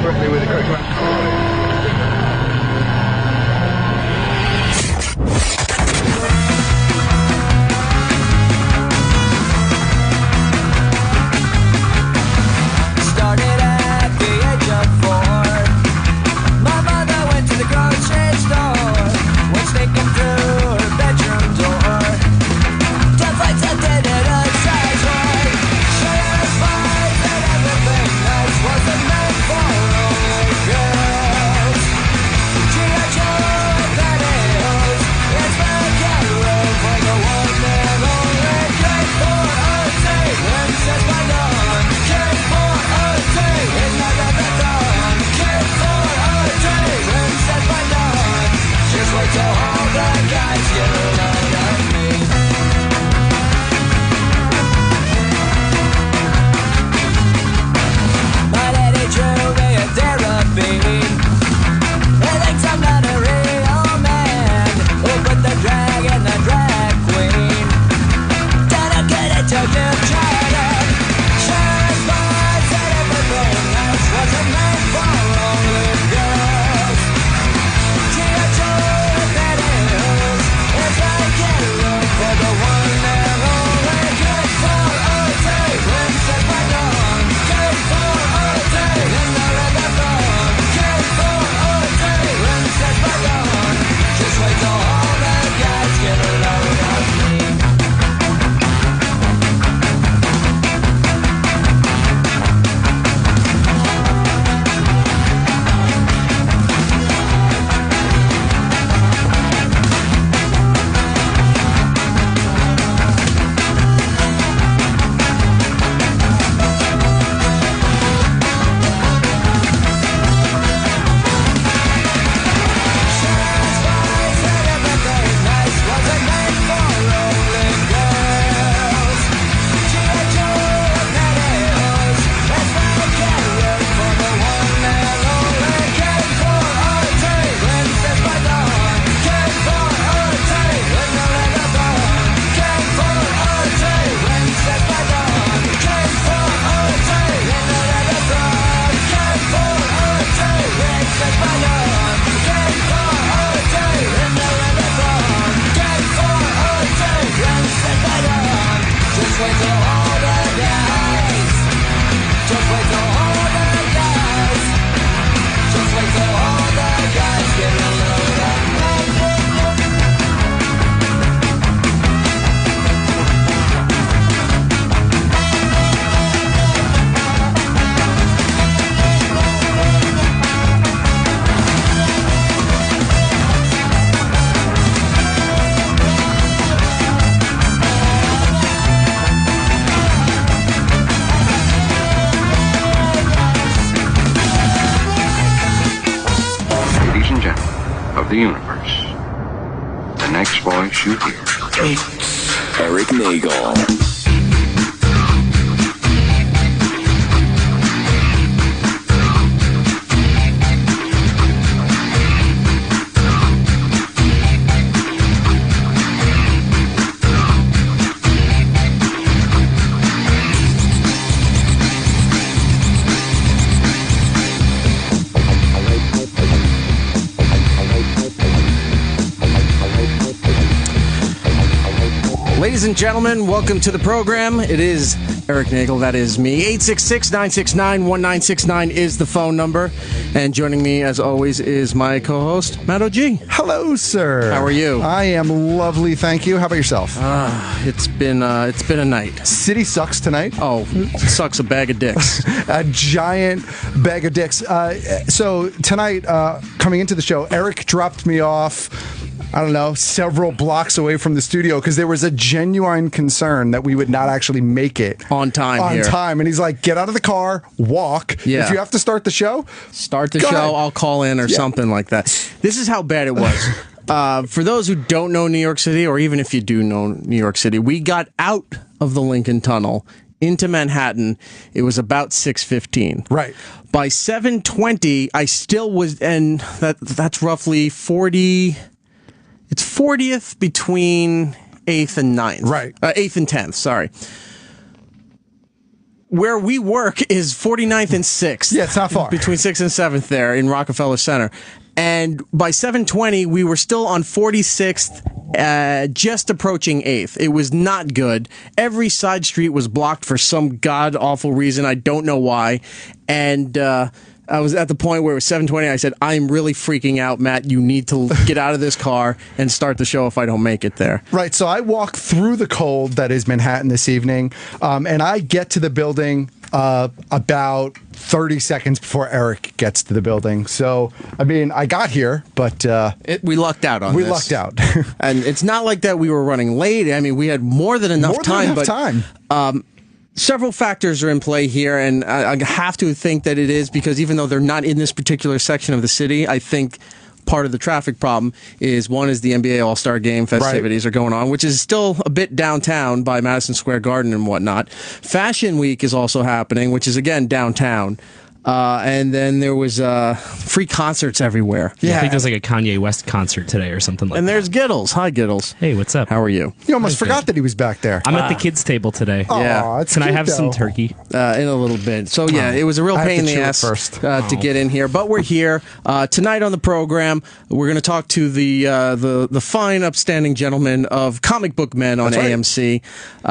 correctly with the correct match. The universe. The next voice you hear. It's Erik Nagel. Ladies and gentlemen, welcome to the program. It is Erik Nagel, that is me. 866-969-1969 is the phone number. And joining me, as always, is my co-host, Matt O.G. Hello, sir. How are you? I am lovely, thank you. How about yourself? It's been a night. City sucks tonight. Oh, sucks a bag of dicks. A giant bag of dicks. So tonight, coming into the show, Erik dropped me off, I don't know, several blocks away from the studio because there was a genuine concern that we would not actually make it on time. And he's like, get out of the car, walk. Yeah. If you have to start the show, go ahead. I'll call in or something like that. This is how bad it was. For those who don't know New York City, or even if you do know New York City, we got out of the Lincoln Tunnel into Manhattan. It was about 6:15. Right. By 7:20, I still was, and that's roughly 40. It's 40th between 8th and 9th. Right. 8th and 10th, sorry. where we work is 49th and 6th. Yeah, it's not far. Between 6th and 7th there in Rockefeller Center. And by 7:20, we were still on 46th, just approaching 8th. It was not good. Every side street was blocked for some god-awful reason. I don't know why. And I was at the point where it was 7:20. I said, I'm really freaking out, Matt. You need to get out of this car and start the show if I don't make it there. Right. So I walk through the cold that is Manhattan this evening, and I get to the building about 30 seconds before Erik gets to the building. So, I mean, I got here, but we lucked out on we this. lucked out. And it's not like that we were running late. I mean, we had more than enough time. Several factors are in play here, and I have to think that it is because even though they're not in this particular section of the city, I think part of the traffic problem is one is the NBA All-Star Game festivities are going on, which is still a bit downtown by Madison Square Garden and whatnot. Fashion Week is also happening, which is again downtown. And then there was free concerts everywhere. Yeah, I think there's like a Kanye West concert today or something like that. And there's Giddles. Hi, Giddles. Hey, what's up? How are you? You almost forgot that he was back there. I'm at the kids' table today. Yeah. It's Can I cute, have some though. turkey? In a little bit. So, yeah, it was a real I have pain in to the chew it ass first. to get in here. But we're here. Tonight on the program, we're going to talk to the fine, upstanding gentleman of Comic Book Men on That's right. AMC.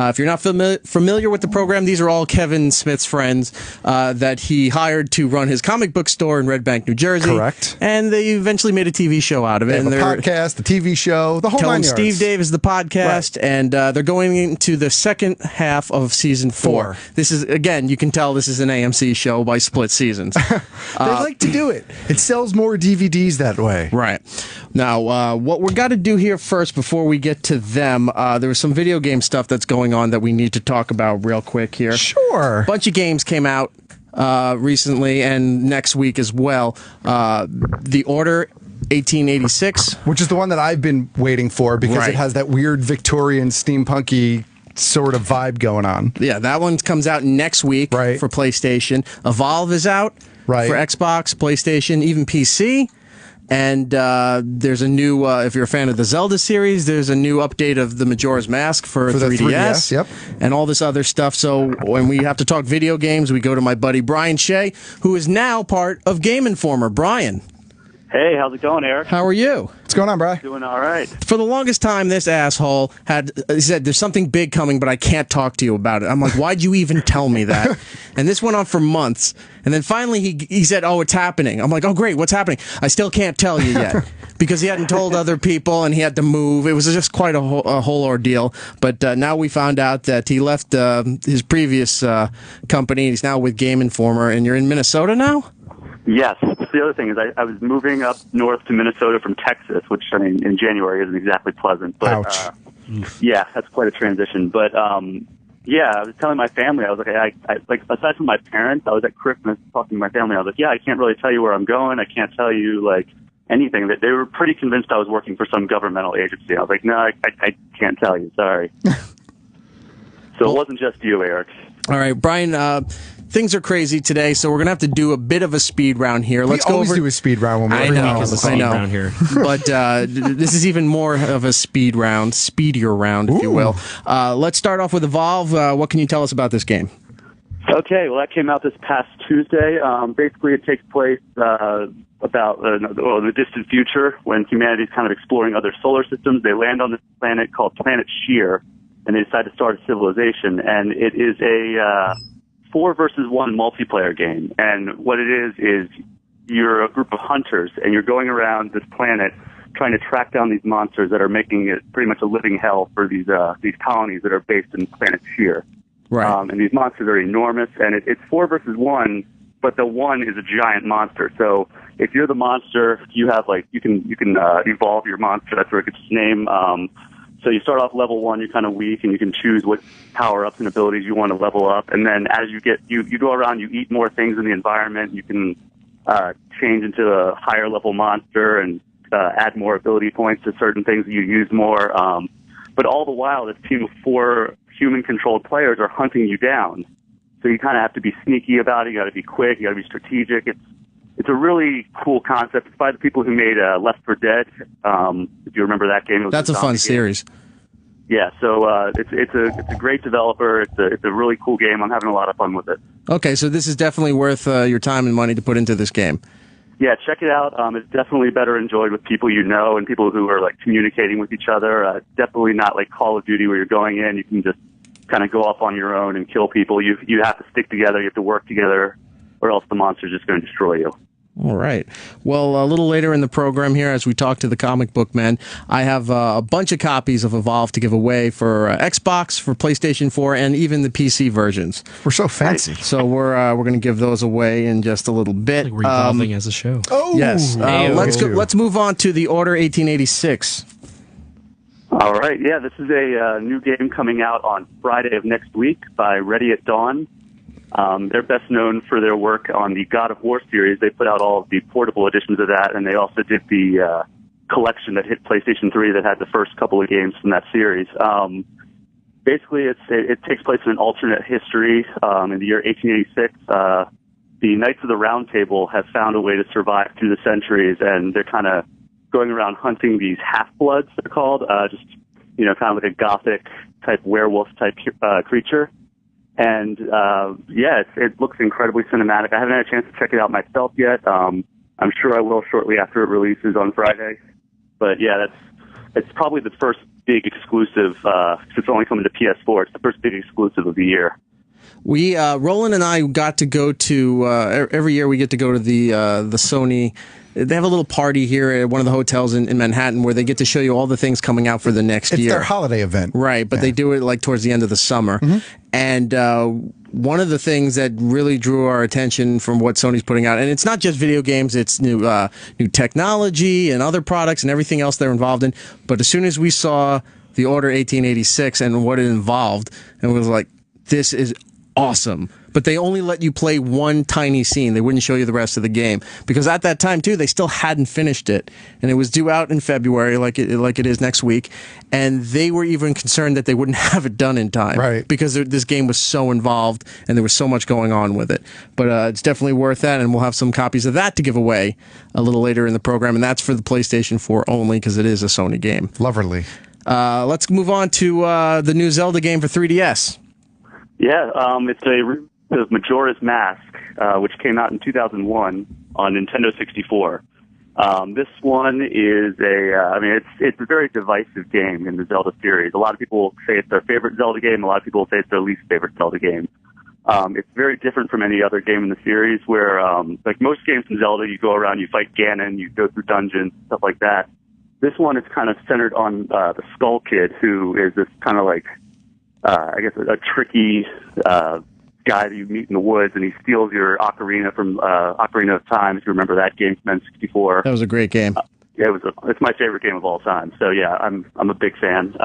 If you're not familiar with the program, these are all Kevin Smith's friends that he hired to run his comic book store in Red Bank, New Jersey. Correct. And they eventually made a TV show out of it. They have and a podcast, the TV show, the whole Telling nine yards. Steve Davis the podcast, and they're going into the second half of season 4. This is, again, you can tell this is an AMC show by split seasons. They like to do it. It sells more DVDs that way. Right. Now, what we're got to do here first before we get to them, there was some video game stuff that's going on that we need to talk about real quick here. Sure. A bunch of games came out recently and next week as well. The Order 1886. Which is the one that I've been waiting for because it has that weird Victorian steampunky sort of vibe going on. Yeah, that one comes out next week for PlayStation. Evolve is out for Xbox, PlayStation, even PC. And there's a new, if you're a fan of the Zelda series, there's a new update of the Majora's Mask for 3DS. The 3DS, yep. And all this other stuff. So when we have to talk video games, we go to my buddy Bryan Shea, who is now part of Game Informer. Bryan. Hey, how's it going, Erik? How are you? What's going on, Bri? Doing all right. For the longest time, this asshole he said, there's something big coming, but I can't talk to you about it. I'm like, why'd you even tell me that? And this went on for months. And then finally he said, oh, it's happening. I'm like, oh, great, what's happening? I still can't tell you yet. Because he hadn't told other people and he had to move. It was just quite a whole ordeal. But now we found out that he left his previous company. He's now with Game Informer. And you're in Minnesota now? Yes. The other thing is I was moving up north to Minnesota from Texas, which, I mean, in January isn't exactly pleasant. But, ouch. Yeah, that's quite a transition. But, yeah, I was telling my family, I was like, I like, aside from my parents, I was at Christmas talking to my family. I was like, yeah, I can't really tell you where I'm going. I can't tell you, like, anything. That they were pretty convinced I was working for some governmental agency. I was like, no, I can't tell you. Sorry. So it wasn't just you, Erik. All right, Bryan, things are crazy today, so we're going to have to do a bit of a speed round here. Let's we go always over. do a speed round when we're I know, it's a speed round here. But this is even more of a speedier round, if you will. Let's start off with Evolve. What can you tell us about this game? Okay, well, that came out this past Tuesday. Basically, it takes place about the distant future when humanity's kind of exploring other solar systems. They land on this planet called Planet Shear, and they decide to start a civilization. And it is a 4 versus 1 multiplayer game. And what it is you're a group of hunters, and you're going around this planet trying to track down these monsters that are making it pretty much a living hell for these colonies that are based in Planet Shear. Right. And these monsters are enormous, and it's 4 versus 1, but the 1 is a giant monster. So if you're the monster, you have you can evolve your monster. That's where it gets its name. So you start off level 1, you're kind of weak, and you can choose what power-ups and abilities you want to level up. And then as you go around, you eat more things in the environment. You can change into a higher-level monster and add more ability points to certain things that you use more. But all the while, this team of 4 human-controlled players are hunting you down. So you kind of have to be sneaky about it. You got to be quick. You got to be strategic. It's a really cool concept. It's by the people who made Left 4 Dead. If you remember that game, That's a fun series. Yeah, so it's a great developer. It's a really cool game. I'm having a lot of fun with it. Okay, so this is definitely worth your time and money to put into this game. Yeah, check it out. It's definitely better enjoyed with people you know and people who are like communicating with each other. Definitely not like Call of Duty where you're going in. You can just kind of go off on your own and kill people. You have to stick together. You have to work together, or else the monster's just going to destroy you. All right. Well, a little later in the program here, as we talk to the comic book men, I have a bunch of copies of Evolve to give away for Xbox, for PlayStation 4, and even the PC versions. We're so fancy. So we're going to give those away in just a little bit. Like we're evolving as a show. Oh, yes. Let's move on to the Order 1886. All right. Yeah, this is a new game coming out on Friday of next week by Ready at Dawn. They're best known for their work on the God of War series. They put out all of the portable editions of that, and they also did the collection that hit PlayStation 3 that had the first couple of games from that series. Basically, it takes place in an alternate history. In the year 1886, the Knights of the Round Table have found a way to survive through the centuries, and they're kind of going around hunting these half-bloods, they're called, just, kind of like a gothic type werewolf type creature. And, it looks incredibly cinematic. I haven't had a chance to check it out myself yet. I'm sure I will shortly after it releases on Friday. But, yeah, it's probably the first big exclusive, since it's only coming to PS4. It's the first big exclusive of the year. We, Roland and I got to go to, every year we get to go to the Sony. They have a little party here at one of the hotels in Manhattan where they get to show you all the things coming out for the next year. It's their holiday event. Right, but they do it like towards the end of the summer. Mm-hmm. And one of the things that really drew our attention from what Sony's putting out, and it's not just video games, it's new technology and other products and everything else they're involved in. But as soon as we saw the Order 1886 and what it involved, and it was like, this is awesome. But they only let you play one tiny scene. They wouldn't show you the rest of the game. Because at that time, too, they still hadn't finished it. And it was due out in February, like it is next week. And they were even concerned that they wouldn't have it done in time. Right. Because this game was so involved and there was so much going on with it. But it's definitely worth that. And we'll have some copies of that to give away a little later in the program. And that's for the PlayStation 4 only because it is a Sony game. Lovely. Let's move on to the new Zelda game for 3DS. Yeah, it's a of Majora's Mask, which came out in 2001 on Nintendo 64. This one is it's a very divisive game in the Zelda series. A lot of people say it's their favorite Zelda game. A lot of people say it's their least favorite Zelda game. It's very different from any other game in the series where, like most games in Zelda, you go around, you fight Ganon, you go through dungeons, stuff like that. This one is kind of centered on the Skull Kid, who is this kind of like, a tricky guy that you meet in the woods, and he steals your ocarina from Ocarina of Time. If you remember that game from N64, that was a great game. It's my favorite game of all time. So yeah, I'm a big fan.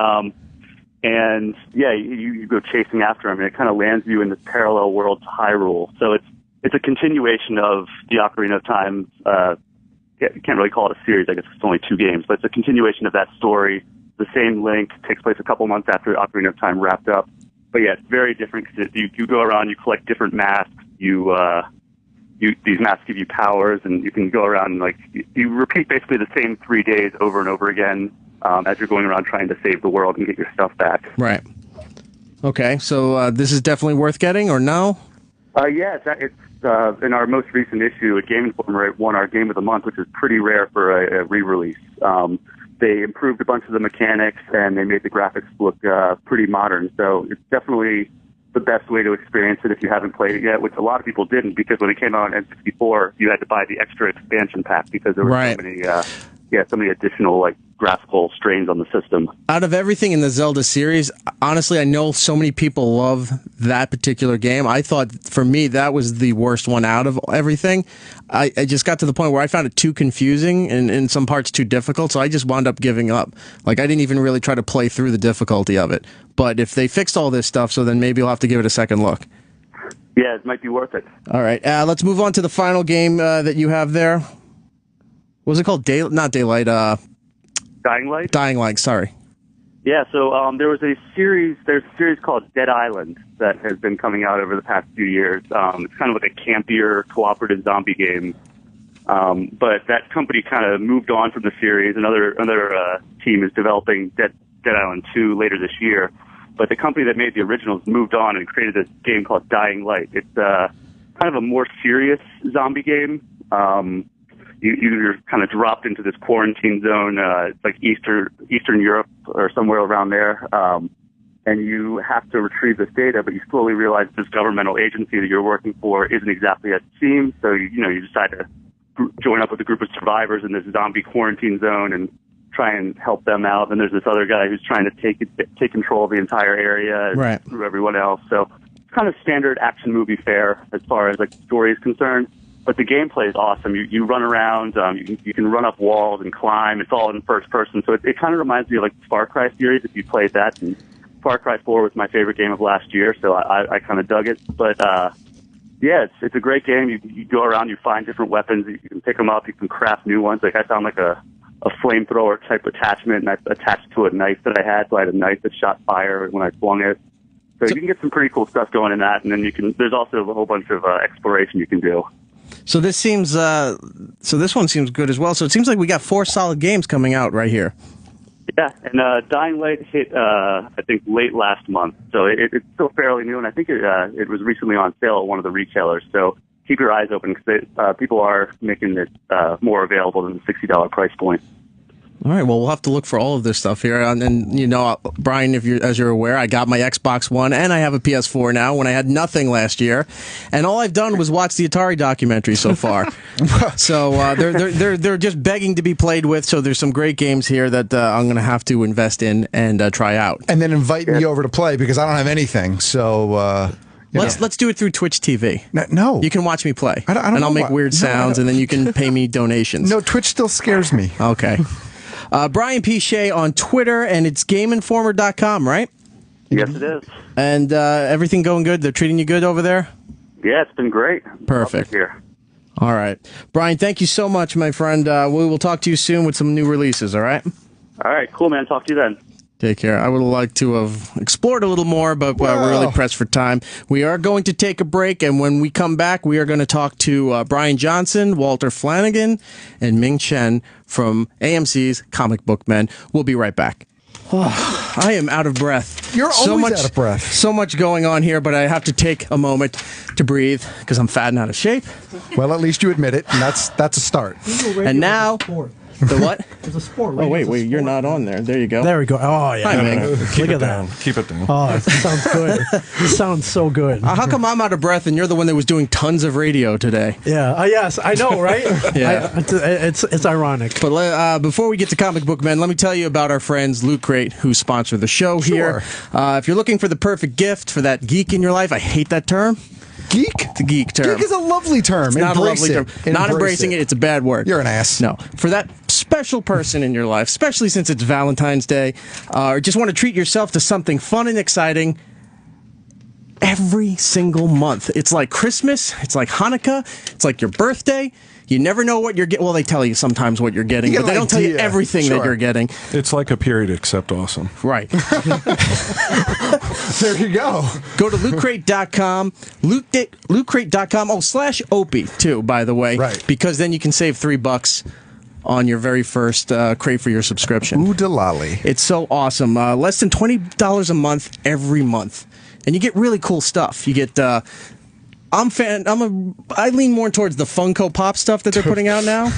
And yeah, you go chasing after him, and it kind of lands you in this parallel world to Hyrule. So it's a continuation of the Ocarina of Time. You can't really call it a series. I guess it's only 2 games, but it's a continuation of that story. The same Link takes place a couple months after Ocarina of Time wrapped up. But yeah, it's very different because you go around, you collect different masks, these masks give you powers, and you can go around and you repeat basically the same 3 days over and over again as you're going around trying to save the world and get your stuff back. Right. Okay, so this is definitely worth getting, or no? Yeah, it's in our most recent issue, Game Informer won our Game of the Month, which is pretty rare for a re-release. They improved a bunch of the mechanics, and they made the graphics look pretty modern. So it's definitely the best way to experience it if you haven't played it yet, which a lot of people didn't, because when it came out on N64, you had to buy the extra expansion pack because there were so many additional graphical strains on the system. Out of everything in the Zelda series, honestly, I know so many people love that particular game. I thought, for me, that was the worst one out of everything. I just got to the point where I found it too confusing and in some parts too difficult, so I just wound up giving up. I didn't even really try to play through the difficulty of it. But if they fixed all this stuff, so then maybe I'll have to give it a second look. Yeah, it might be worth it. All right, let's move on to the final game that you have there. What was it called? Not Daylight. Dying Light? Dying Light, sorry. Yeah, so there's a series called Dead Island that has been coming out over the past few years. It's kind of like a campier, cooperative zombie game. But that company kind of moved on from the series. Another team is developing Dead Dead Island 2 later this year. But the company that made the originals moved on and created this game called Dying Light. It's kind of a more serious zombie game. You're kind of dropped into this quarantine zone. It's like Eastern Europe or somewhere around there. And you have to retrieve this data, but you slowly realize this governmental agency that you're working for isn't exactly as it seems. So, you decide to join up with a group of survivors in this zombie quarantine zone and try and help them out. And there's this other guy who's trying to take control of the entire area and screw everyone else. So it's kind of standard action movie fare as far as like the story is concerned. But the gameplay is awesome. You run around, you can run up walls and climb. It's all in first person. So it kind of reminds me of like the Far Cry series if you played that. And Far Cry 4 was my favorite game of last year, so I kind of dug it. But yeah, it's a great game. You go around, you find different weapons, you can pick them up, you can craft new ones. Like I found like a flamethrower type attachment, and I attached to a knife that I had, so I had a knife that shot fire when I swung it. So you can get some pretty cool stuff going in that, and then there's also a whole bunch of exploration you can do. So this one seems good as well. So it seems like we got 4 solid games coming out right here. Yeah, and Dying Light hit, I think, late last month. So it's still fairly new, and I think it was recently on sale at one of the retailers. So keep your eyes open because people are making it more available than the $60 price point. All right, well, we'll have to look for all of this stuff here. And Brian, as you're aware, I got my Xbox One and I have a PS4 now when I had nothing last year. And all I've done was watch the Atari documentary so far. So they're just begging to be played with. So there's some great games here that I'm going to have to invest in and try out. And then invite me over to play because I don't have anything. So... Let's do it through Twitch TV. No. You can watch me play. I don't and I'll know make weird sounds, and then you can pay me donations. No, Twitch still scares me. Okay. Brian P. Shea on Twitter, and it's GameInformer.com, right? Yes, it is. And everything going good? They're treating you good over there? Yeah, it's been great. Perfect. Here. All right. Brian, thank you so much, my friend. We will talk to you soon with some new releases, all right? All right, cool, man. Talk to you then. Take care. I would like to have explored a little more, but we're really pressed for time. We are going to take a break, and when we come back, we are going to talk to Bryan Johnson, Walter Flanagan, and Ming Chen from AMC's Comic Book Men. We'll be right back. Oh, I am out of breath. You're always out of breath. So much going on here, but I have to take a moment to breathe because I'm fat and out of shape. Well, at least you admit it, and that's a start. And now... The what? There's a sport. Oh, wait, you're not on there. There you go. There we go. Oh, yeah. Hi, Ming. Look at that. Keep it down. Oh, it sounds good. It sounds so good. How come I'm out of breath and you're the one that was doing tons of radio today? Yeah. Yes, I know, right? Yeah. It's ironic. But before we get to Comic Book Men, let me tell you about our friends Loot Crate, who sponsor the show here. If you're looking for the perfect gift for that geek in your life, I hate that term. Geek? The geek term. Geek is a lovely term. It's not a lovely term. Not embracing it. It's a bad word. You're an ass. No. For that special person in your life, especially since it's Valentine's Day, or just want to treat yourself to something fun and exciting every single month. It's like Christmas. It's like Hanukkah. It's like your birthday. You never know what you're getting. Well, they tell you sometimes what you're getting, but they don't tell you everything that you're getting. It's like a period, except awesome. Right. There you go. Go to lootcrate.com, lootcrate.com, /Opie, too, by the way. Right. Because then you can save $3 on your very first crate for your subscription. Ooh, delali. It's so awesome. Less than $20 a month every month. And you get really cool stuff. You get... I lean more towards the Funko Pop stuff that they're putting out now.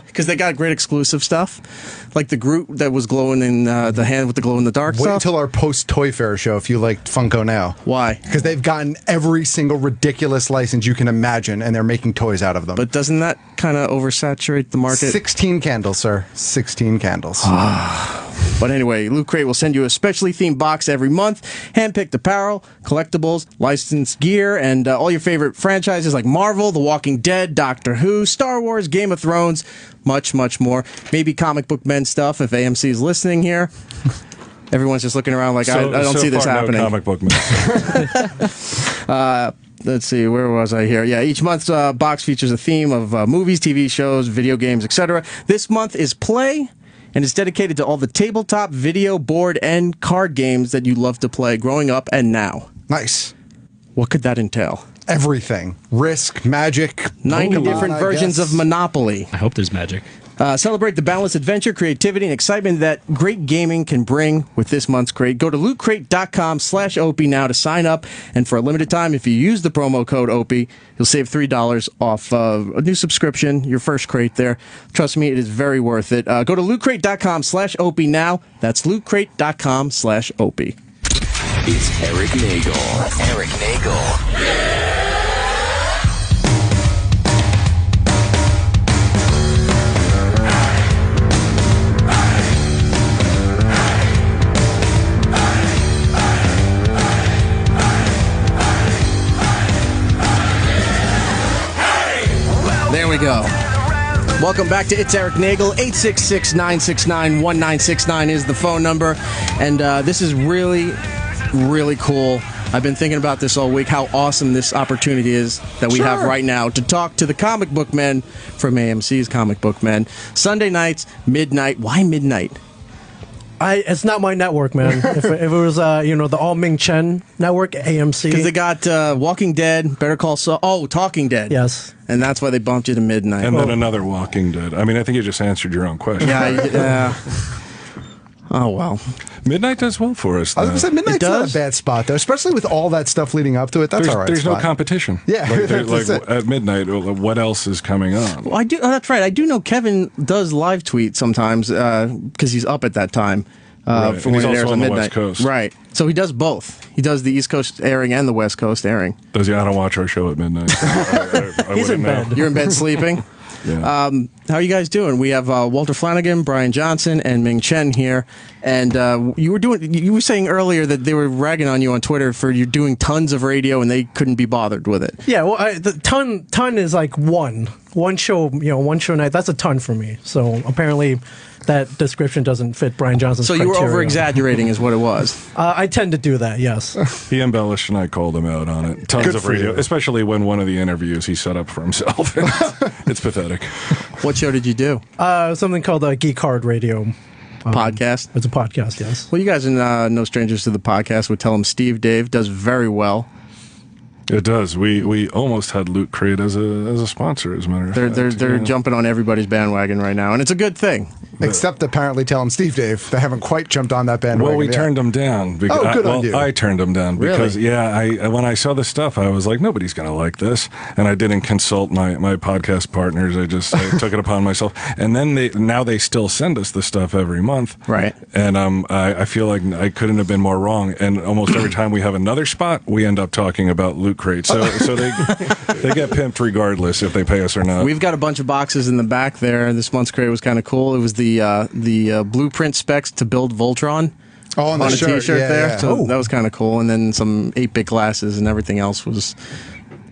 Because they got great exclusive stuff. Like the Groot that was glowing in the hand with the glow-in-the-dark stuff. Wait until our post-Toy Fair show if you liked Funko now. Why? Because they've gotten every single ridiculous license you can imagine, and they're making toys out of them. But doesn't that kind of oversaturate the market? 16 candles, sir. 16 candles. But anyway, Loot Crate will send you a specially themed box every month, hand-picked apparel, collectibles, licensed gear, and all your favorite franchises like Marvel, The Walking Dead, Doctor Who, Star Wars, Game of Thrones, much, much more. Maybe Comic Book Men stuff if AMC is listening here. Everyone's just looking around like, I don't see this happening. No Comic Book Men. Let's see, where was I here? Yeah, each month's box features a theme of movies, TV shows, video games, etc. This month is Play, and it's dedicated to all the tabletop, video, board, and card games that you love to play growing up and now. Nice. What could that entail? everything. Risk, Magic. 90 Pokemon, different I versions guess. of Monopoly. I hope there's magic. Celebrate the balanced adventure, creativity, and excitement that great gaming can bring with this month's crate. Go to lootcrate.com/Opie now to sign up. And for a limited time, if you use the promo code Opie, you'll save $3 off a new subscription, your first crate there. Trust me, it is very worth it. Go to lootcrate.com/Opie now. That's lootcrate.com/Opie. It's Erik Nagel. Erik Nagel. There we go. Welcome back to It's Erik Nagel. 866-969-1969 is the phone number. And this is really, really cool. I've been thinking about this all week, how awesome this opportunity is that we have right now to talk to the comic book men from AMC's Comic Book Men. Sunday nights, midnight. Why midnight? It's not my network, man. if it was, the all Ming Chen network, AMC. Because they got Walking Dead, Better Call Saul. Oh, Talking Dead. Yes. And that's why they bumped you to midnight. And then another Walking Dead. I mean, I think you just answered your own question. Yeah. Oh, well. Midnight does well for us. I was going to say, Midnight's It not does? a bad spot, though, especially with all that stuff leading up to it. That's all right. There's no spot. competition. Yeah, that's it. at midnight, what else is coming on? Well, I do. Oh, that's right. I do know Kevin does live tweet sometimes because he's up at that time. Right. For And when he's it also airs on the midnight. West Coast. Right. So he does both. He does the East Coast airing and the West Coast airing. Does he? I don't watch our show at midnight. I He's in wouldn't know. bed. You're in bed sleeping. Yeah. How are you guys doing? We have Walter Flanagan, Bryan Johnson, and Ming Chen here. And you were saying earlier that they were ragging on you on Twitter for you doing tons of radio and they couldn't be bothered with it. Yeah, well, the ton is like one show, one show a night. That's a ton for me. So apparently, that description doesn't fit Bryan Johnson's So you were criteria. over exaggerating, is what it was. I tend to do that. Yes. He embellished and I called him out on it. Tons Good of for radio, you. especially when one of the interviews he set up for himself. It's pathetic. What show did you do? Something called Geek Hard Radio. Podcast? It's a podcast. Yes. Well, you guys are no strangers to the podcast. Would tell him Steve Dave does very well. It does. We almost had Loot Crate as a sponsor, as a matter of fact. They're jumping on everybody's bandwagon right now, and it's a good thing. Except apparently tell him Steve Dave. They haven't quite jumped on that bandwagon. Well, we yet. turned them down. Because Oh, good on you. I turned them down because, Really? when I saw the stuff, I was like, nobody's going to like this. And I didn't consult my podcast partners. I took it upon myself. And then now they still send us the stuff every month. Right. And I feel like I couldn't have been more wrong. And almost every time we have another spot, we end up talking about Loot Crate. So they get pimped regardless if they pay us or not. We've got a bunch of boxes in the back there. This month's crate was kind of cool. It was the blueprint specs to build Voltron. Oh, on the a shirt. T-shirt Yeah, there. yeah. So that was kind of cool. And then some 8-bit glasses and everything else was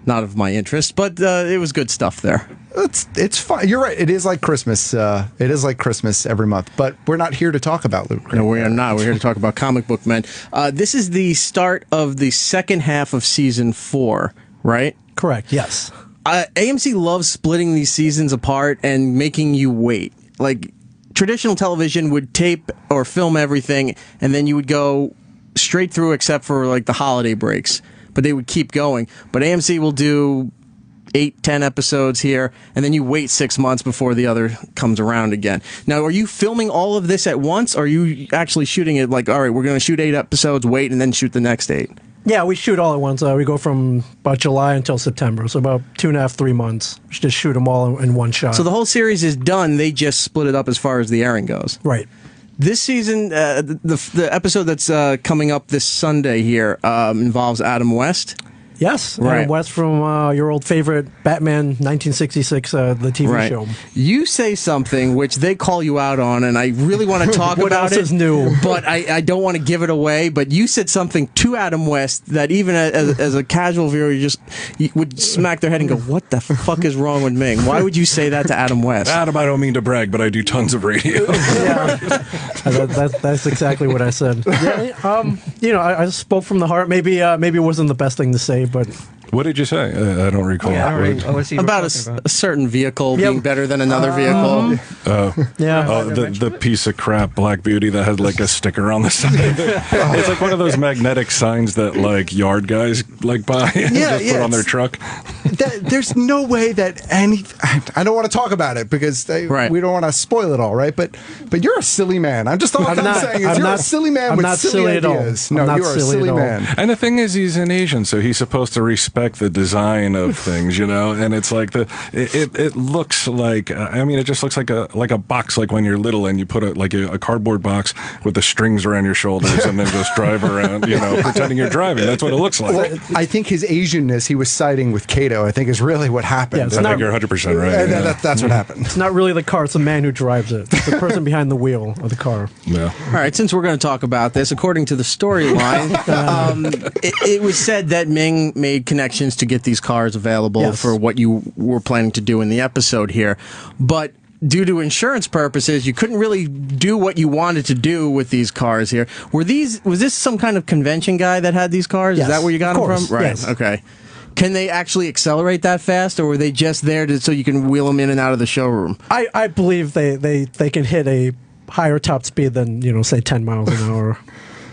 not of my interest, but it was good stuff there. It's fun. You're right. It is like Christmas. It is like Christmas every month. But we're not here to talk about Loot Crate. No, we are not. We're here to talk about Comic Book Men. This is the start of the second half of season 4, right? Correct. Yes. AMC loves splitting these seasons apart and making you wait. Like, traditional television would tape or film everything, and then you would go straight through except for, like, the holiday breaks. But they would keep going. But AMC will do 8-10 episodes here, and then you wait 6 months before the other comes around again. Now, are you filming all of this at once, or are you actually shooting it like, all right, we're going to shoot 8 episodes, wait, and then shoot the next 8? Yeah, we shoot all at once. We go from about July until September, so about 2.5, 3 months. Just shoot them all in one shot. So the whole series is done. They just split it up as far as the airing goes. Right. This season, the episode that's coming up this Sunday here involves Adam West. Yes, Right. Adam West from your old favorite Batman 1966, the TV show. You say something which they call you out on, and I really want to talk What about else it. is new? But I don't want to give it away. But you said something to Adam West that even as a casual viewer, you would smack their head and go, "What the fuck is wrong with Ming? Why would you say that to Adam West?" Adam, I don't mean to brag, but I do tons of radio. Yeah, that's exactly what I said. Yeah, I spoke from the heart. Maybe it wasn't the best thing to say, but What did you say? I don't recall. About a certain vehicle being better than another vehicle. The piece of crap Black Beauty that had like a sticker on the side. It's like one of those magnetic signs that like yard guys like buy and just put on their truck. There's no way that I don't want to talk about it because we don't want to spoil it all, right? But you're a silly man. I'm saying is you're a silly man with silly ideas. No, you're a silly man. And the thing is, he's an Asian, so he's supposed to respect the design of things, you know. And it's like it looks like it just looks like a box, like when you're little and you put a cardboard box with the strings around your shoulders and then just drive around, you know, pretending you're driving. That's what it looks like. Well, I think his Asianness he was siding with Kato, I think, is really what happened. I think you're 100% right. That's what happened. It's not really the car; it's the man who drives it. It's the person behind the wheel of the car. Yeah. All right. Since we're going to talk about this, according to the storyline, it was said that Ming made connections to get these cars available for what you were planning to do in the episode here, but due to insurance purposes, you couldn't really do what you wanted to do with these cars here. Was this some kind of convention guy that had these cars? Yes, is that where you got them from? Right. Yes. Okay. Can they actually accelerate that fast, or were they just there so you can wheel them in and out of the showroom? I believe they can hit a higher top speed than, say 10 miles an hour.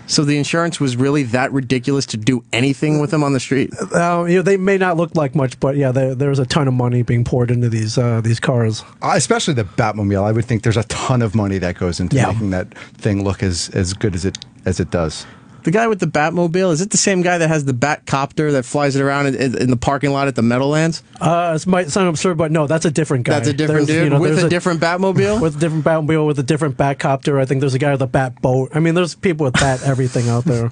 So the insurance was really that ridiculous to do anything with them on the street? They may not look like much, but there's a ton of money being poured into these cars. Especially the Batmobile. I would think there's a ton of money that goes into making that thing look as good as it does. The guy with the Batmobile, is it the same guy that has the Batcopter that flies it around in the parking lot at the Meadowlands? It might sound absurd, but no, that's a different guy. That's a different dude with a different Batmobile? With a different Batmobile, with a different Batcopter. I think there's a guy with a Batboat. I mean, there's people with Bat everything out there.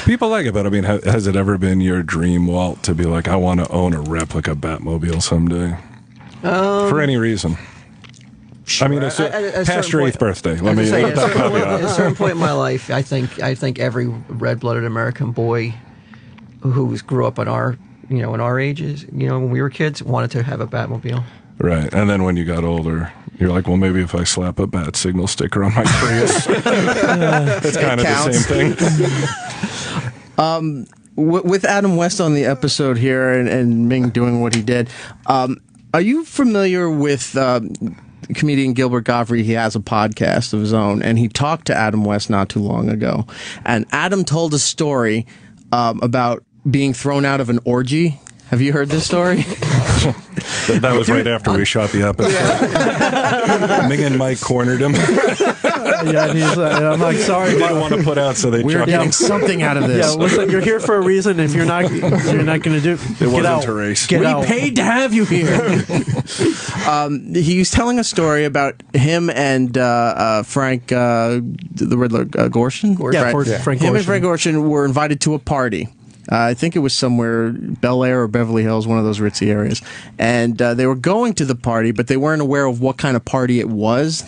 People like it, but I mean, has it ever been your dream, Walt, to be like, I want to own a replica Batmobile someday? For any reason. Sure. I mean, past your 8th birthday. Let me at a certain point in my life, I think every red-blooded American boy who grew up in our ages, when we were kids, wanted to have a Batmobile. Right, and then when you got older, you're like, well, maybe if I slap a bat signal sticker on my Prius, it's kind of the same thing. With Adam West on the episode here and Ming doing what he did, are you familiar with comedian Gilbert Gottfried? He has a podcast of his own, and he talked to Adam West not too long ago. And Adam told a story about being thrown out of an orgy. Have you heard this story? That was right after we shot the episode. Ming and Mike cornered him. And I'm like, sorry, they didn't want to put out, so they we're getting something out of this. Yeah, listen, you're here for a reason. If you're not going to do, it wasn't a race. We paid to have you here. He was telling a story about him and Frank, the Riddler, Gorshin. Yeah, right. Frank Gorshin. Him and Frank Gorshin were invited to a party. I think it was somewhere, Bel Air or Beverly Hills, one of those ritzy areas. And they were going to the party, but they weren't aware of what kind of party it was.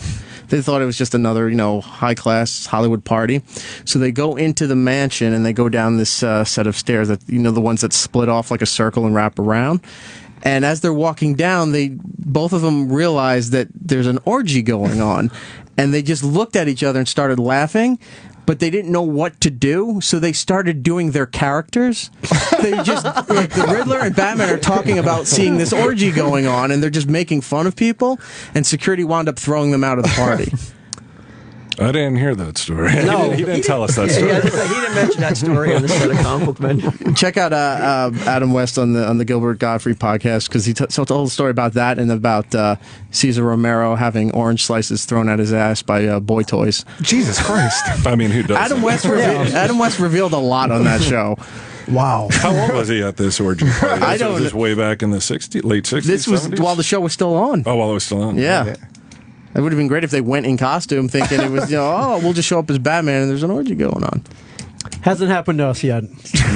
They thought it was just another, high-class Hollywood party. So they go into the mansion, and they go down this set of stairs, that the ones that split off like a circle and wrap around. And as they're walking down, both of them realize that there's an orgy going on. And they just looked at each other and started laughing. But they didn't know what to do, so they started doing their characters. They just, like the Riddler and Batman are talking about seeing this orgy going on, and they're just making fun of people, and security wound up throwing them out of the party. I didn't hear that story. No, he didn't tell us that story. He didn't mention that story on the set of Comic Book Men. Check out Adam West on the Gilbert Gottfried podcast, because he told a story about that and about Cesar Romero having orange slices thrown at his ass by boy toys. Jesus Christ! I mean, who does? Adam West revealed a lot on that show. Wow. How old was he at this orgy party? I don't know. Was this way back in the late 60s? This was 70s? while the show was still on. Oh, while it was still on. Yeah. It would have been great if they went in costume thinking it was, we'll just show up as Batman and there's an orgy going on. Hasn't happened to us yet.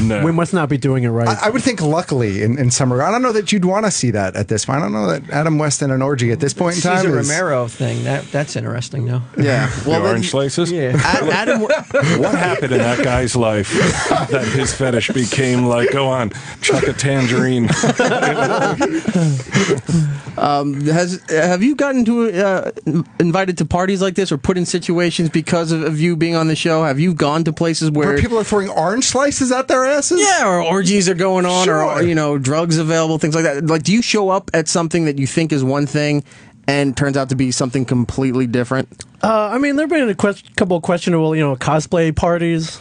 No. We must not be doing it right. I would think, luckily, in some regard, I don't know that you'd want to see that at this point. I don't know that Adam West in an orgy at this point in time. Cesar Romero thing, that's interesting, though. Yeah. Well, the orange slices? Yeah. What happened in that guy's life that his fetish became like, go on, chuck a tangerine? Have you gotten invited to parties like this or put in situations because of you being on the show? Have you gone to places where people people are throwing orange slices at their asses? Yeah, or orgies are going on, Sure. or drugs available, things like that. Like, do you show up at something that you think is one thing and turns out to be something completely different? I mean, there've been a couple of questionable, cosplay parties,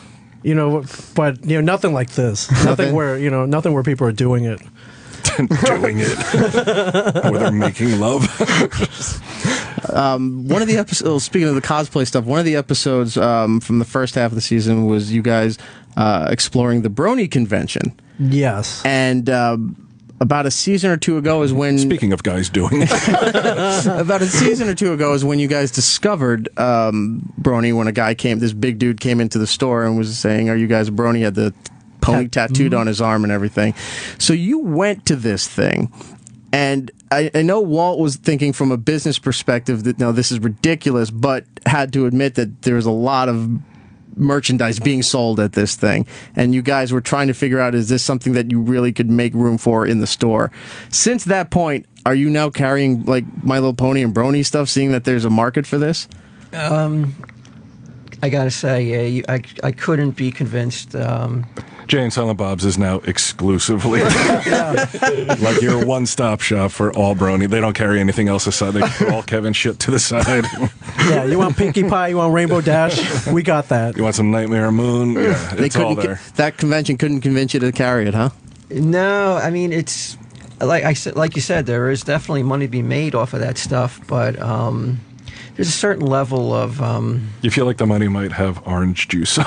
but nothing like this. Nothing where people are doing it. Doing it. Where they're making love. One of the episodes, speaking of the cosplay stuff, one of the episodes from the first half of the season was you guys exploring the Brony convention. Yes. And about a season or two ago is when... Speaking of guys doing it. About a season or two ago is when you guys discovered Brony, when a guy this big dude came into the store and was saying, "Are you guys a Brony?" He had the pony tattooed on his arm and everything. So you went to this thing, and I know Walt was thinking from a business perspective that, no, this is ridiculous, but had to admit that there's a lot of merchandise being sold at this thing, and you guys were trying to figure out, is this something that you really could make room for in the store? Since that point, are you now carrying like My Little Pony and Brony stuff, seeing that there's a market for this? I gotta say, I couldn't be convinced. Jay and Silent Bob's is now exclusively like your one-stop shop for all Brony. They don't carry anything else aside. They put all Kevin shit to the side. Yeah, you want Pinkie Pie, you want Rainbow Dash, we got that. You want some Nightmare Moon? Yeah, it's all there. That convention couldn't convince you to carry it, huh? No, I mean, it's like you said, there is definitely money to be made off of that stuff, but there's a certain level of... You feel like the money might have orange juice.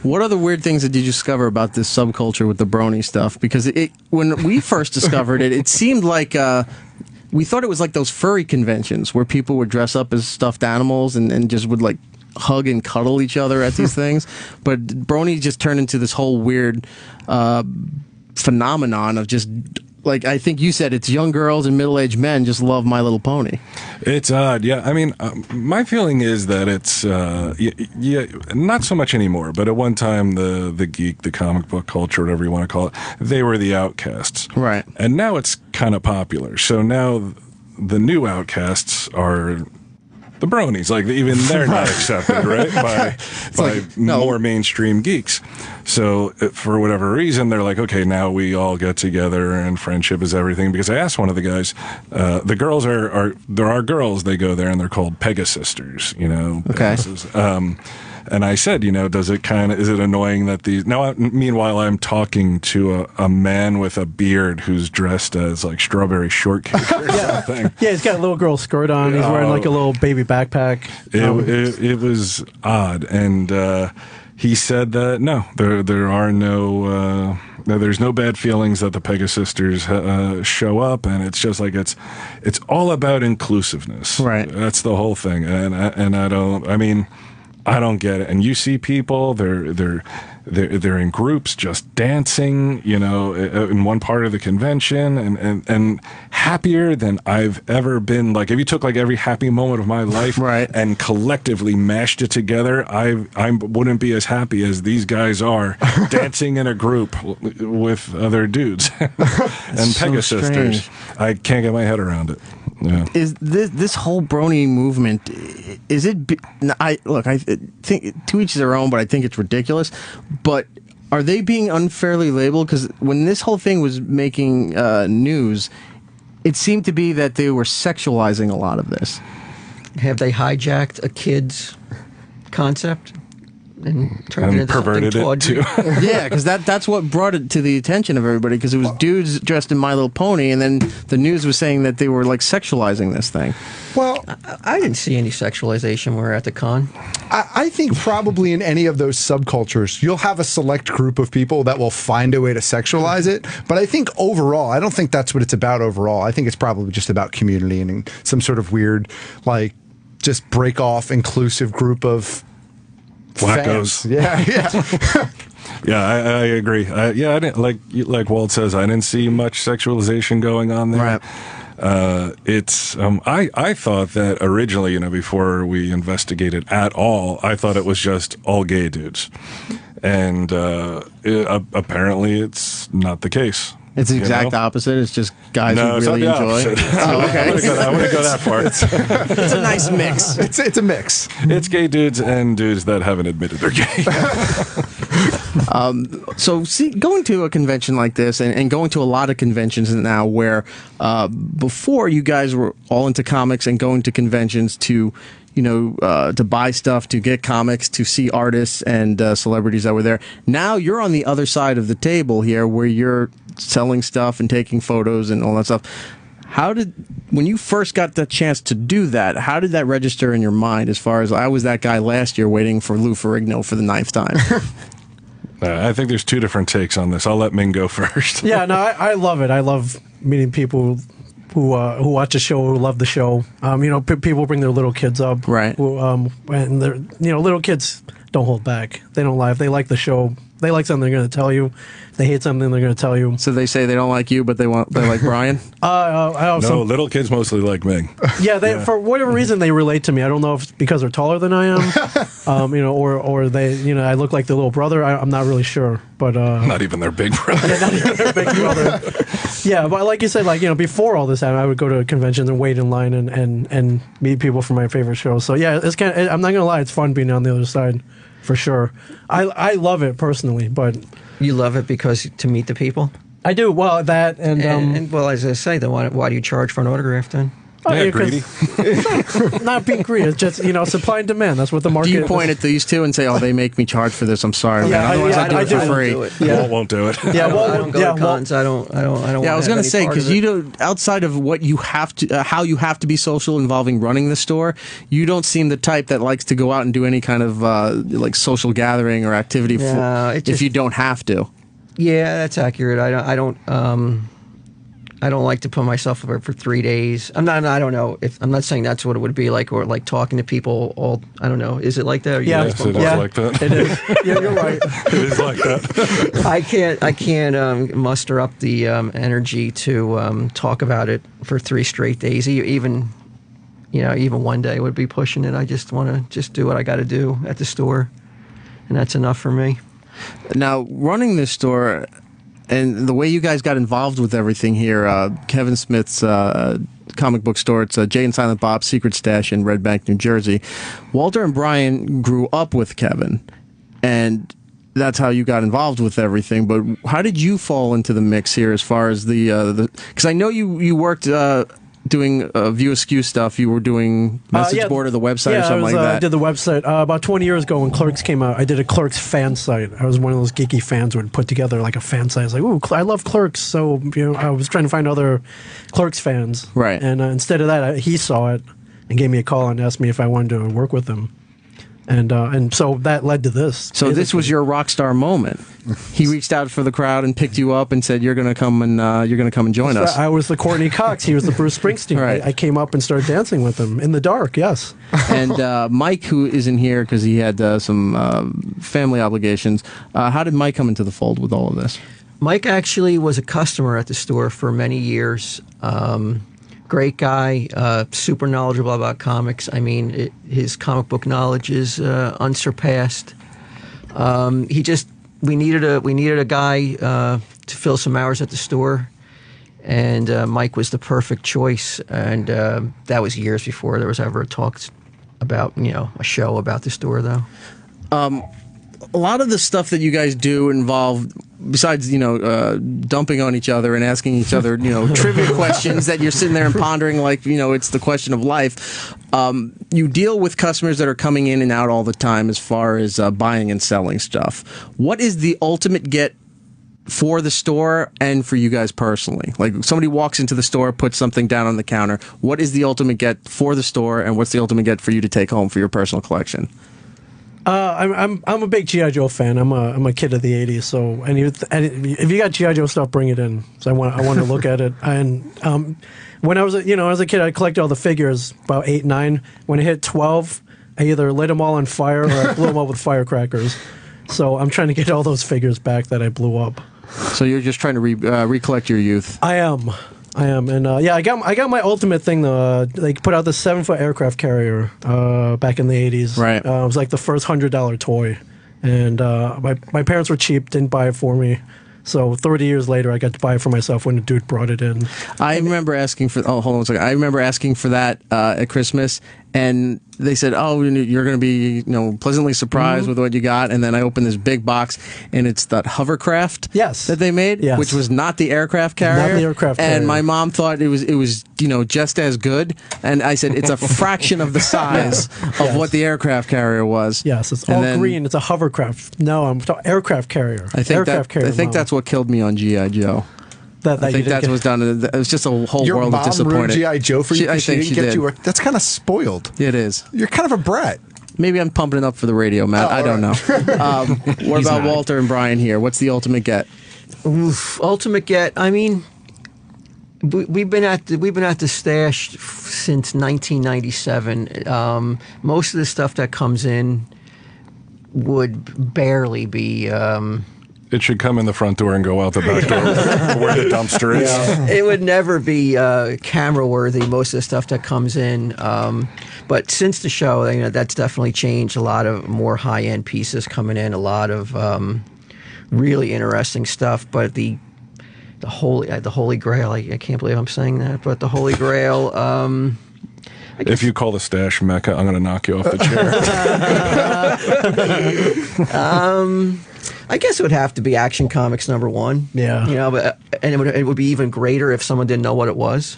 What other weird things did you discover about this subculture with the Brony stuff? Because when we first discovered it, it seemed like... we thought it was like those furry conventions where people would dress up as stuffed animals and just would like hug and cuddle each other at these things. But Brony just turned into this whole weird phenomenon of just... Like, I think you said it's young girls and middle-aged men just love My Little Pony. It's odd, yeah. I mean, my feeling is that it's, not so much anymore, but at one time, the geek, the comic book culture, whatever you want to call it, they were the outcasts. Right. And now it's kind of popular. So now the new outcasts are... the Bronies, like even they're not accepted, right, by more mainstream geeks. So for whatever reason, they're like, okay, now we all get together and friendship is everything. Because I asked one of the guys, the girls there are girls, they go there and they're called Pegasisters, Okay. And I said, is it annoying that these... Now, meanwhile, I'm talking to a man with a beard who's dressed as, like, strawberry shortcake or something. Yeah, he's got a little girl skirt on. He's wearing, like, a little baby backpack. It was odd. And he said that, no, there are no... there's no bad feelings that the Pegasisters show up, and it's just like it's all about inclusiveness. Right. That's the whole thing. And I don't get it. And you see people, they're in groups just dancing, in one part of the convention and happier than I've ever been. Like, if you took like every happy moment of my life right. and collectively mashed it together, I wouldn't be as happy as these guys are dancing in a group with other dudes and Pegasisters. I can't get my head around it. Yeah. Is this whole Brony movement? Is it? I think to each their own, but I think it's ridiculous. But are they being unfairly labeled? Because when this whole thing was making news, it seemed to be that they were sexualizing a lot of this. Have they hijacked a kid's concept and turned it into perverted something it tawdry? too? Yeah, because that's what brought it to the attention of everybody. Because it was dudes dressed in My Little Pony, and then the news was saying that they were like sexualizing this thing. Well, I didn't see any sexualization when we were at the con. I think probably in any of those subcultures, you'll have a select group of people that will find a way to sexualize it. But I think overall, I don't think that's what it's about overall. I think it's probably just about community and some sort of weird, like, just break off inclusive group of wackos. Fans. Yeah. Yeah, I agree. I didn't like Walt says. I didn't see much sexualization going on there. Right. I thought that originally, before we investigated at all, I thought it was just all gay dudes, and apparently it's not the case. It's the exact opposite. It's just guys who really enjoy. Oh, okay. I wouldn't go that far. It's a nice mix. It's a mix. It's gay dudes and dudes that haven't admitted they're gay. So, going to a convention like this, and going to a lot of conventions now, where before you guys were all into comics and going to conventions to, to buy stuff, to get comics, to see artists and celebrities that were there. Now you're on the other side of the table here, where you're selling stuff and taking photos and all that stuff. When you first got the chance to do that, how did that register in your mind? As far as I was that guy last year waiting for Lou Ferrigno for the 9th time. I think there's two different takes on this. I'll let Ming go first. Yeah, no, I love it. I love meeting people who watch the show, who love the show. People bring their little kids up, right? And they're little kids don't hold back. They don't lie. If they like the show, they like something, they're going to tell you. If they hate something, they're going to tell you. So they say they don't like you, but they like Bryan. Little kids mostly like Ming. Yeah, for whatever reason they relate to me. I don't know if it's because they're taller than I am, or they, I look like their little brother. I'm not really sure, but not even their big brother. Not even their big brother. Yeah, but like you said, before all this happened, I would go to conventions and wait in line and meet people for my favorite shows. So yeah, it's I'm not gonna lie, it's fun being on the other side, for sure. I love it personally, but you love it because to meet the people. I do. Well, that and well, as I say, then why do you charge for an autograph then? Greedy. Not being greedy. It's just supply and demand. That's what the market. Do you point at these two and say, "Oh, they make me charge for this"? I'm sorry, man. Otherwise, I do it for free. Won't do it. Yeah, I don't go to cons. I don't. Yeah, I was going to say, because you don't, outside of what you have to, how you have to be social involving running the store, you don't seem the type that likes to go out and do any kind of social gathering or activity if you don't have to. Yeah, that's accurate. I don't like to put myself up for 3 days. I don't know if I'm not saying that's what it would be like, or like talking to people all. I don't know. Is it like that? Yeah, it is like that. It is. Yeah, you're right. It is like that. I can't muster up the energy to talk about it for 3 straight days. Even one day would be pushing it. I just want to do what I got to do at the store, and that's enough for me. Now, running this store. And the way you guys got involved with everything here, Kevin Smith's comic book store, it's Jay and Silent Bob's Secret Stash in Red Bank, New Jersey. Walter and Bryan grew up with Kevin, and that's how you got involved with everything. But how did you fall into the mix here as far as the because I know you worked doing View Askew stuff. You were doing message board or the website or something like that. I did the website about 20 years ago when Clerks came out. I did a Clerks fan site. I was one of those geeky fans who would put together like a fan site. I was like, ooh, I love Clerks. So I was trying to find other Clerks fans. Right. And instead of that, he saw it and gave me a call and asked me if I wanted to work with him. And so that led to this. So this was your rock star moment. He reached out for the crowd and picked you up and said, "You're going to come and join us." I was the Courtney Cox. He was the Bruce Springsteen. Right. I came up and started dancing with him in the dark. Yes. And Mike, who isn't here because he had some family obligations. How did Mike come into the fold with all of this? Mike actually was a customer at the store for many years. Great guy, super knowledgeable about comics. I mean, his comic book knowledge is unsurpassed. We needed a guy to fill some hours at the store, and Mike was the perfect choice. And that was years before there was ever a talk about a show about the store, though. A lot of the stuff that you guys do involve, besides dumping on each other and asking each other trivia questions that you're sitting there and pondering like it's the question of life. You deal with customers that are coming in and out all the time as far as buying and selling stuff. What is the ultimate get for the store and for you guys personally? Like somebody walks into the store, puts something down on the counter. What is the ultimate get for the store, and what's the ultimate get for you to take home for your personal collection? I'm a big G.I. Joe fan. I'm a kid of the '80s. So if you got G.I. Joe stuff, bring it in. So I want to look at it. And when I was as a kid, I collected all the figures about 8, 9. When I hit 12, I either lit them all on fire or I blew them up with firecrackers. So I'm trying to get all those figures back that I blew up. So you're just trying to recollect your youth. I am, and I got my ultimate thing though. They put out the 7-foot aircraft carrier back in the '80s. Right. It was like the first $100 toy, And my parents were cheap, didn't buy it for me. So 30 years later, I got to buy it for myself when the dude brought it in. I remember asking for. Oh, hold on a second. I remember asking for that at Christmas, and they said, "Oh, you're going to be, pleasantly surprised with what you got." And then I opened this big box, and it's that hovercraft that they made, which was not the aircraft carrier. Not the aircraft carrier. And my mom thought it was just as good. And I said, it's a fraction of the size of what the aircraft carrier was. Yes, it's all green. It's a hovercraft. No, I'm talking aircraft carrier. I think that's what killed me on G.I. Joe. I think that's what's done. It was just a whole world of disappointment. Your mom ruined G.I. Joe for you? I think she did. That's kind of spoiled. It is. You're kind of a brat. Maybe I'm pumping it up for the radio, Matt. I don't know. What about Walter and Bryan here? What's the ultimate get? Oof, ultimate get. I mean, we've been at the stash since 1997. Most of the stuff that comes in would barely be. It should come in the front door and go out the back door where the dumpster is. Yeah. It would never be camera worthy, most of the stuff that comes in. But since the show, that's definitely changed. A lot of more high-end pieces coming in, a lot of really interesting stuff. But the Holy Grail, I can't believe I'm saying that, but the Holy Grail... if you call the stash Mecca, I'm going to knock you off the chair. I guess it would have to be Action Comics #1. Yeah. But it would be even greater if someone didn't know what it was.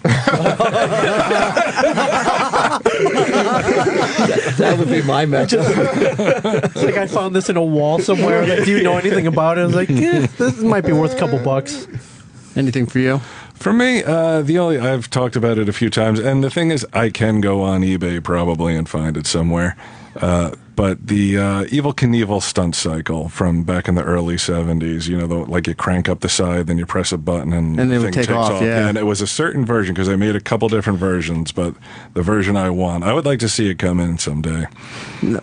that would be my method. It's like I found this in a wall somewhere. Like, do you know anything about it? I was like, this might be worth a couple bucks. Anything for you? For me, I've talked about it a few times, and the thing is, I can go on eBay probably and find it somewhere. But the Evel Knievel stunt cycle from back in the early 70s, like you crank up the side, then you press a button and it the would thing take off. Yeah. And it was a certain version because I made a couple different versions, but the version I want, I would like to see it come in someday.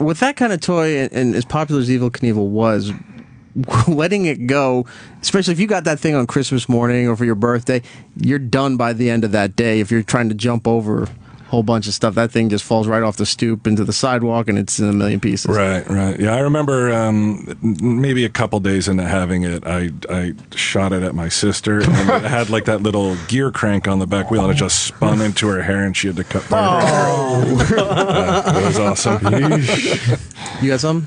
With that kind of toy, and as popular as Evel Knievel was, letting it go, especially if you got that thing on Christmas morning or for your birthday, you're done by the end of that day. If you're trying to jump over a whole bunch of stuff, that thing just falls right off the stoop into the sidewalk and it's in a million pieces. Right. Yeah, I remember maybe a couple days into having it, I shot it at my sister, and it had like that little gear crank on the back wheel, and it just spun into her hair, and she had to cut part of her hair. It was awesome. You got some?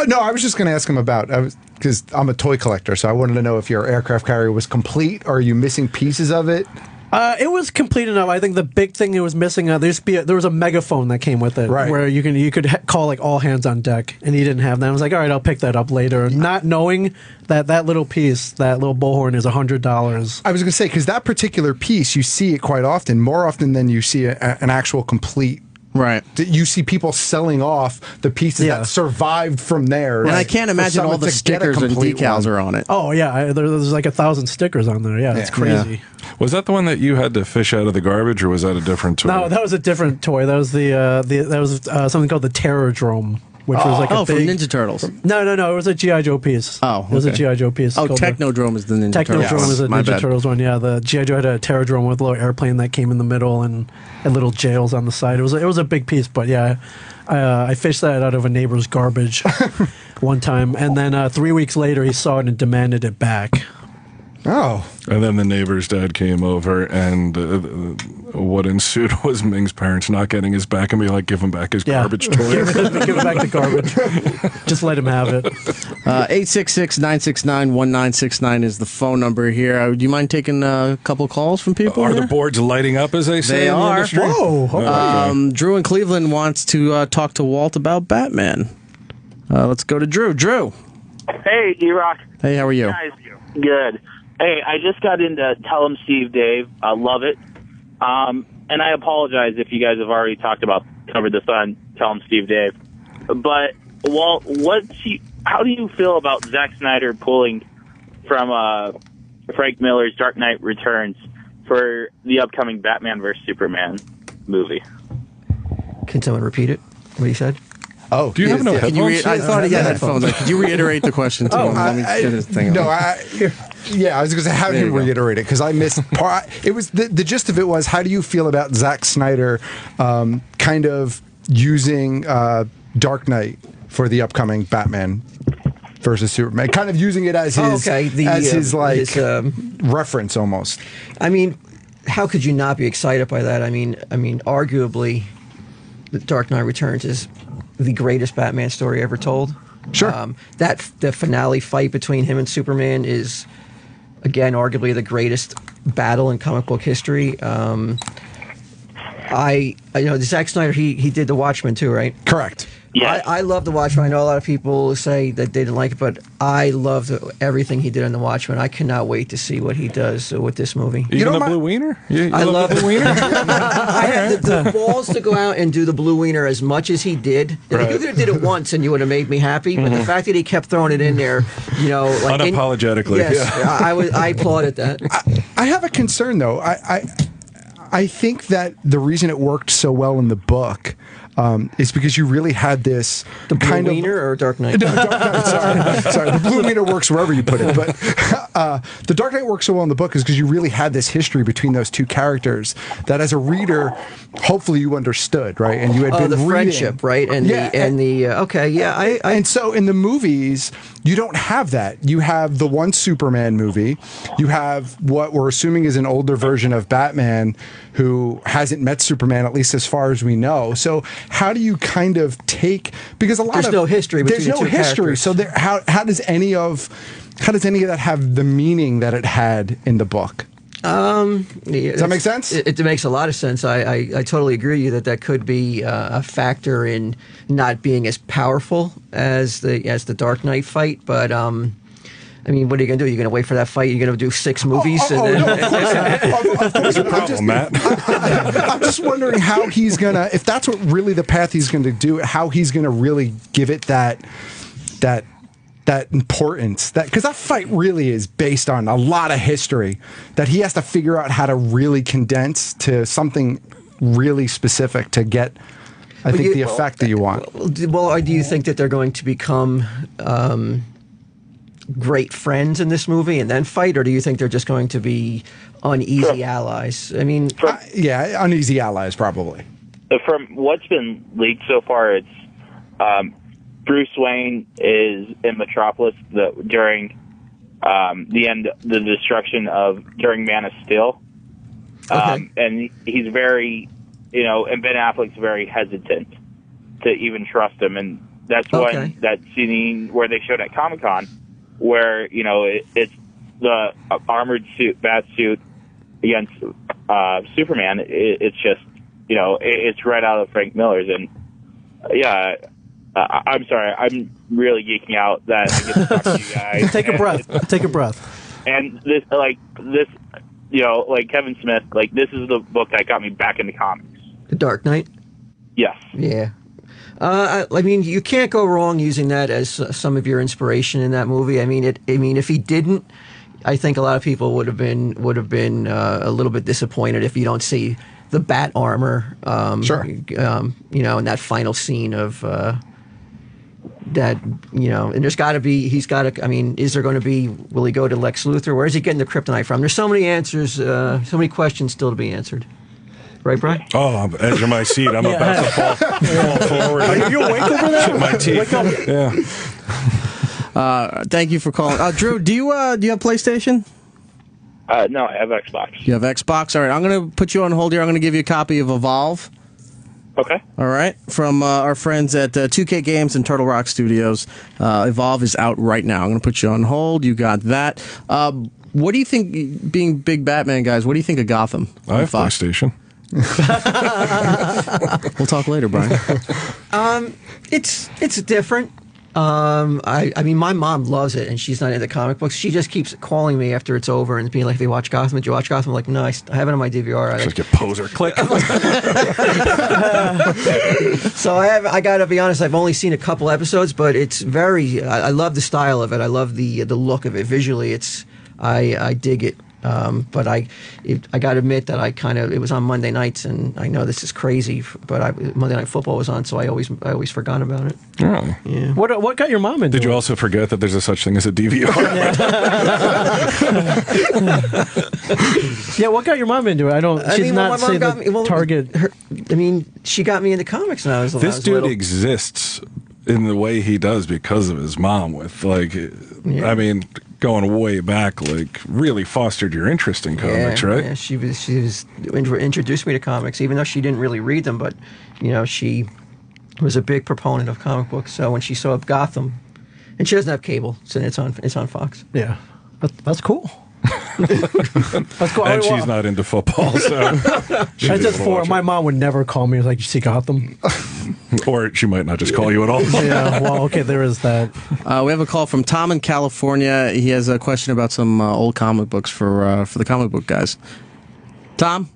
No, I was just going to ask him about, because I'm a toy collector, so I wanted to know if your aircraft carrier was complete, or are you missing pieces of it? It was complete enough. I think the big thing it was missing, there was a megaphone that came with it, right, where you could call like all hands on deck, and he didn't have that. I was like, all right, I'll pick that up later, not knowing that little piece, that little bullhorn, is $100. I was going to say, because that particular piece, you see it quite often, more often than you see an actual complete. Right. You see people selling off the pieces that survived from there. And I can't imagine all the stickers and decals are on it. Oh, yeah. There's like 1,000 stickers on there. Yeah, it's crazy. Yeah. Was that the one that you had to fish out of the garbage, or was that a different toy? No, that was a different toy. That was something called the Terrordrome, which was like from Ninja Turtles. No. It was a G.I. Joe piece. Oh, okay. It was a G.I. Joe piece. Oh, Technodrome is the Ninja Turtles. Technodrome is a Ninja Turtles one. Yeah, the G.I. Joe had a Terrordrome with a little airplane that came in the middle and little jails on the side. It was a big piece, but yeah, I fished that out of a neighbor's garbage one time, and then 3 weeks later he saw it and demanded it back. Oh. And then the neighbor's dad came over, and what ensued was Ming's parents not getting his back and be like, give him back his garbage toy. Give him back the garbage. Just let him have it. 866-969-1969 is the phone number here. Do you mind taking a couple calls from people? Are the boards lighting up, as they say? They in the are. industry? Whoa. Drew in Cleveland wants to talk to Walt about Batman. Let's go to Drew. Drew. Hey, E-Rock. Hey, how are you? Guys, good. Hey, I just got into Tell 'em Steve Dave. I love it. And I apologize if you guys have already covered this on Tell 'em Steve Dave. But, Walt, how do you feel about Zack Snyder pulling from Frank Miller's Dark Knight Returns for the upcoming Batman vs. Superman movie? Can someone repeat it? What he said? Oh, do you have no headphones? I thought he had headphones. Could you reiterate the question to him? Let me get his thing on. Yeah, I was going to say, how do you reiterate it? Because I missed part. It was the gist of it was, how do you feel about Zack Snyder kind of using Dark Knight for the upcoming Batman? versus Superman, kind of using it as his reference almost. I mean, how could you not be excited by that? I mean, arguably, The Dark Knight Returns is the greatest Batman story ever told. Sure. The finale fight between him and Superman is, again, arguably the greatest battle in comic book history. I know Zack Snyder, he did The Watchmen too, right? Correct. Yeah. I love The Watchmen. I know a lot of people say that they didn't like it, but I loved everything he did in The Watchmen. I cannot wait to see what he does with this movie. Even the Blue Wiener? I love the Blue Wiener? I had the balls to go out and do the Blue Wiener as much as he did. Right. You could have did it once and you would have made me happy, but the fact that he kept throwing it in there, like unapologetically. Yes, I applauded that. I have a concern though. I think that the reason it worked so well in the book is because you really had this the Blue Wiener or Dark Knight? No, Dark Knight, sorry. The Blue Wiener works wherever you put it. But the Dark Knight works so well in the book is because you really had this history between those two characters that as a reader, hopefully you understood, right? And you had been the reading. friendship, right? And And so in the movies, you don't have that. You have the one Superman movie. You have what we're assuming is an older version of Batman who hasn't met Superman, at least as far as we know. So how do you kind of take, because there's no history between there's no the two history. characters. So how does any of that have the meaning that it had in the book? Does that make sense? It makes a lot of sense. I totally agree with you that could be a factor in not being as powerful as the Dark Knight fight. But I mean, what are you going to do? You're going to wait for that fight? You're going to do 6 movies? No, of course not. What's your problem, Matt? I'm just wondering how he's going to, if that's what really the path he's going to do, how he's going to really give it that importance, because that fight really is based on a lot of history that he has to figure out how to really condense to something really specific to get, I think, the effect that you want. Well, do you think that they're going to become great friends in this movie and then fight, or do you think they're just going to be uneasy allies? I mean, uneasy allies probably. From what's been leaked so far, it's Bruce Wayne is in Metropolis during the destruction during Man of Steel, and he's very, and Ben Affleck's very hesitant to even trust him, and that's when that scene where they showed at Comic-Con, where it's the armored bat suit against Superman. It's just it's right out of Frank Miller's, and I'm sorry. I'm really geeking out that I get to talk to you guys. Take a breath. Take a breath. And this, like Kevin Smith, this is the book that got me back into comics. The Dark Knight? Yes. Yeah. I mean, you can't go wrong using that as some of your inspiration in that movie. I mean, if he didn't, I think a lot of people would have been a little bit disappointed if you don't see the bat armor. Sure. In that final scene of. That and there's got to be. He's got to. I mean, is there going to be? Will he go to Lex Luthor? Where is he getting the kryptonite from? There's so many answers. So many questions still to be answered. Right, Brian? Oh, I'm edge of my seat. I'm about to fall forward. Are you awake over there? Chip my teeth. Wake up. Yeah. Thank you for calling. Drew, do you have PlayStation? No, I have Xbox. You have Xbox. All right, I'm going to put you on hold here. I'm going to give you a copy of Evolve. Okay. All right. From our friends at 2K Games and Turtle Rock Studios. Evolve is out right now. I'm going to put you on hold. You got that. What do you think, being big Batman guys, what do you think of Gotham? I have PlayStation. We'll talk later, Brian. It's different. I mean, my mom loves it, and she's not into comic books. She just keeps calling me after it's over and being like, "Have you watched Gotham? Did you watch Gotham?" I'm like, no, I have it on my DVR. Just get poser click. So I got to be honest. I've only seen a couple episodes, but it's very. I love the style of it. I love the look of it visually. I dig it. But I got to admit that it was on Monday nights, and I know this is crazy, but Monday Night Football was on, so I always forgot about it. Really? Yeah. What got your mom into it? Did you also forget that there's a such thing as a DVR? Yeah, what got your mom into it? She's not say the Target. She got me into comics when I was This dude little. exists in the way he does because of his mom. With I mean, going way back, like really fostered your interest in comics, right? Yeah, she introduced me to comics, even though she didn't really read them. But she was a big proponent of comic books. So when she saw Gotham, and she doesn't have cable, so it's on Fox. Yeah, that's cool. That's cool. And she's not into football, so I just my mom would never call me like, you see Gotham, or she might not just call you at all. Yeah, well, okay, there is that. We have a call from Tom in California. He has a question about some old comic books for the comic book guys. Tom?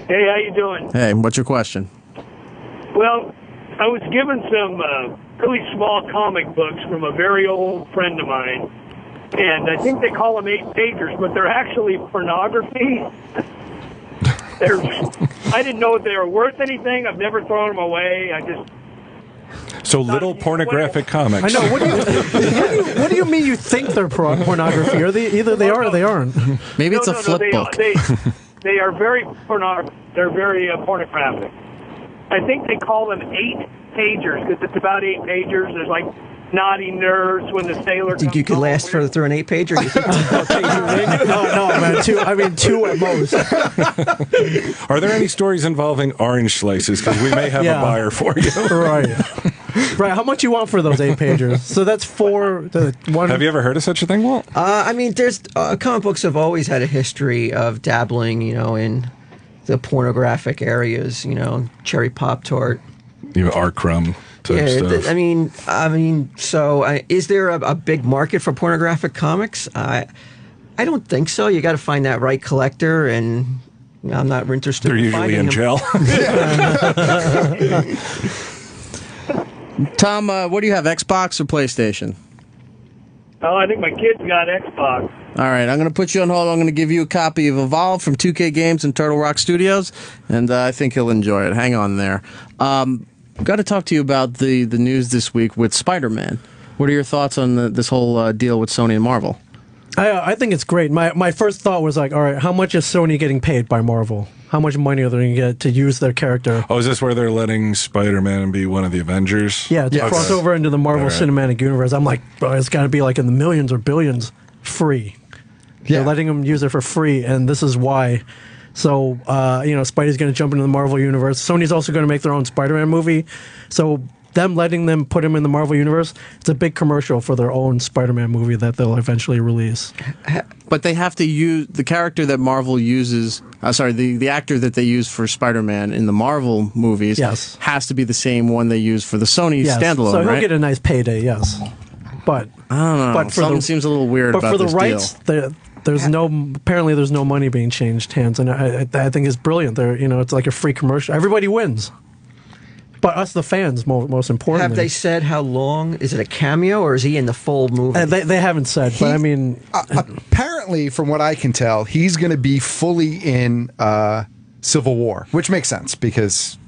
Hey, how you doing? Hey, what's your question? Well, I was given some really small comic books from a very old friend of mine, and I think they call them 8-pagers, but they're actually pornography. I didn't know if they were worth anything. I've never thrown them away. So little pornographic comics. I know. What do you mean you think they're pornography? Either they are or they aren't. Maybe it's a flip book. They are very They're very pornographic. I think they call them 8-pagers because it's about 8 pagers. There's like naughty nerves when the sailor. Think you could last through an 8-pager? No, man. Two at most. Are there any stories involving orange slices? Because we may have a buyer for you. Right. How much you want for those 8-pagers? So that's one. Have you ever heard of such a thing, Walt? There's comic books have always had a history of dabbling, in the pornographic areas. Cherry Pop-Tart. R. Crumb. Stuff. So is there a big market for pornographic comics? I don't think so. You got to find that right collector, and I'm not interested. They're usually in jail. Tom, what do you have, Xbox or PlayStation? Oh, I think my kid's got Xbox. All right, I'm going to put you on hold. I'm going to give you a copy of Evolve from 2K Games and Turtle Rock Studios, and I think he'll enjoy it. Hang on there. I've got to talk to you about the news this week with Spider-Man. What are your thoughts on this whole deal with Sony and Marvel? I think it's great. My first thought was like, all right, how much is Sony getting paid by Marvel? How much money are they going to get to use their character? Oh, is this where they're letting Spider-Man be one of the Avengers? Yeah, to cross over into the Marvel Cinematic Universe. I'm like, it's got to be like in the millions or billions free. Yeah. They're letting them use it for free, and this is why. So, Spidey's going to jump into the Marvel Universe. Sony's also going to make their own Spider-Man movie. So, letting them put him in the Marvel Universe, it's a big commercial for their own Spider-Man movie that they'll eventually release. But they have to use the character that Marvel uses. The actor that they use for Spider-Man in the Marvel movies has to be the same one they use for the Sony standalone. So he'll get a nice payday, yes. But I don't know. But something seems a little weird about this deal. But for the rights, there's no money being changed hands, and I think it's brilliant. It's like a free commercial. Everybody wins. But us, the fans, most importantly. Have they said how long? Is it a cameo, or is he in the full movie? They haven't said, but I mean... apparently, from what I can tell, he's going to be fully in Civil War, which makes sense, because,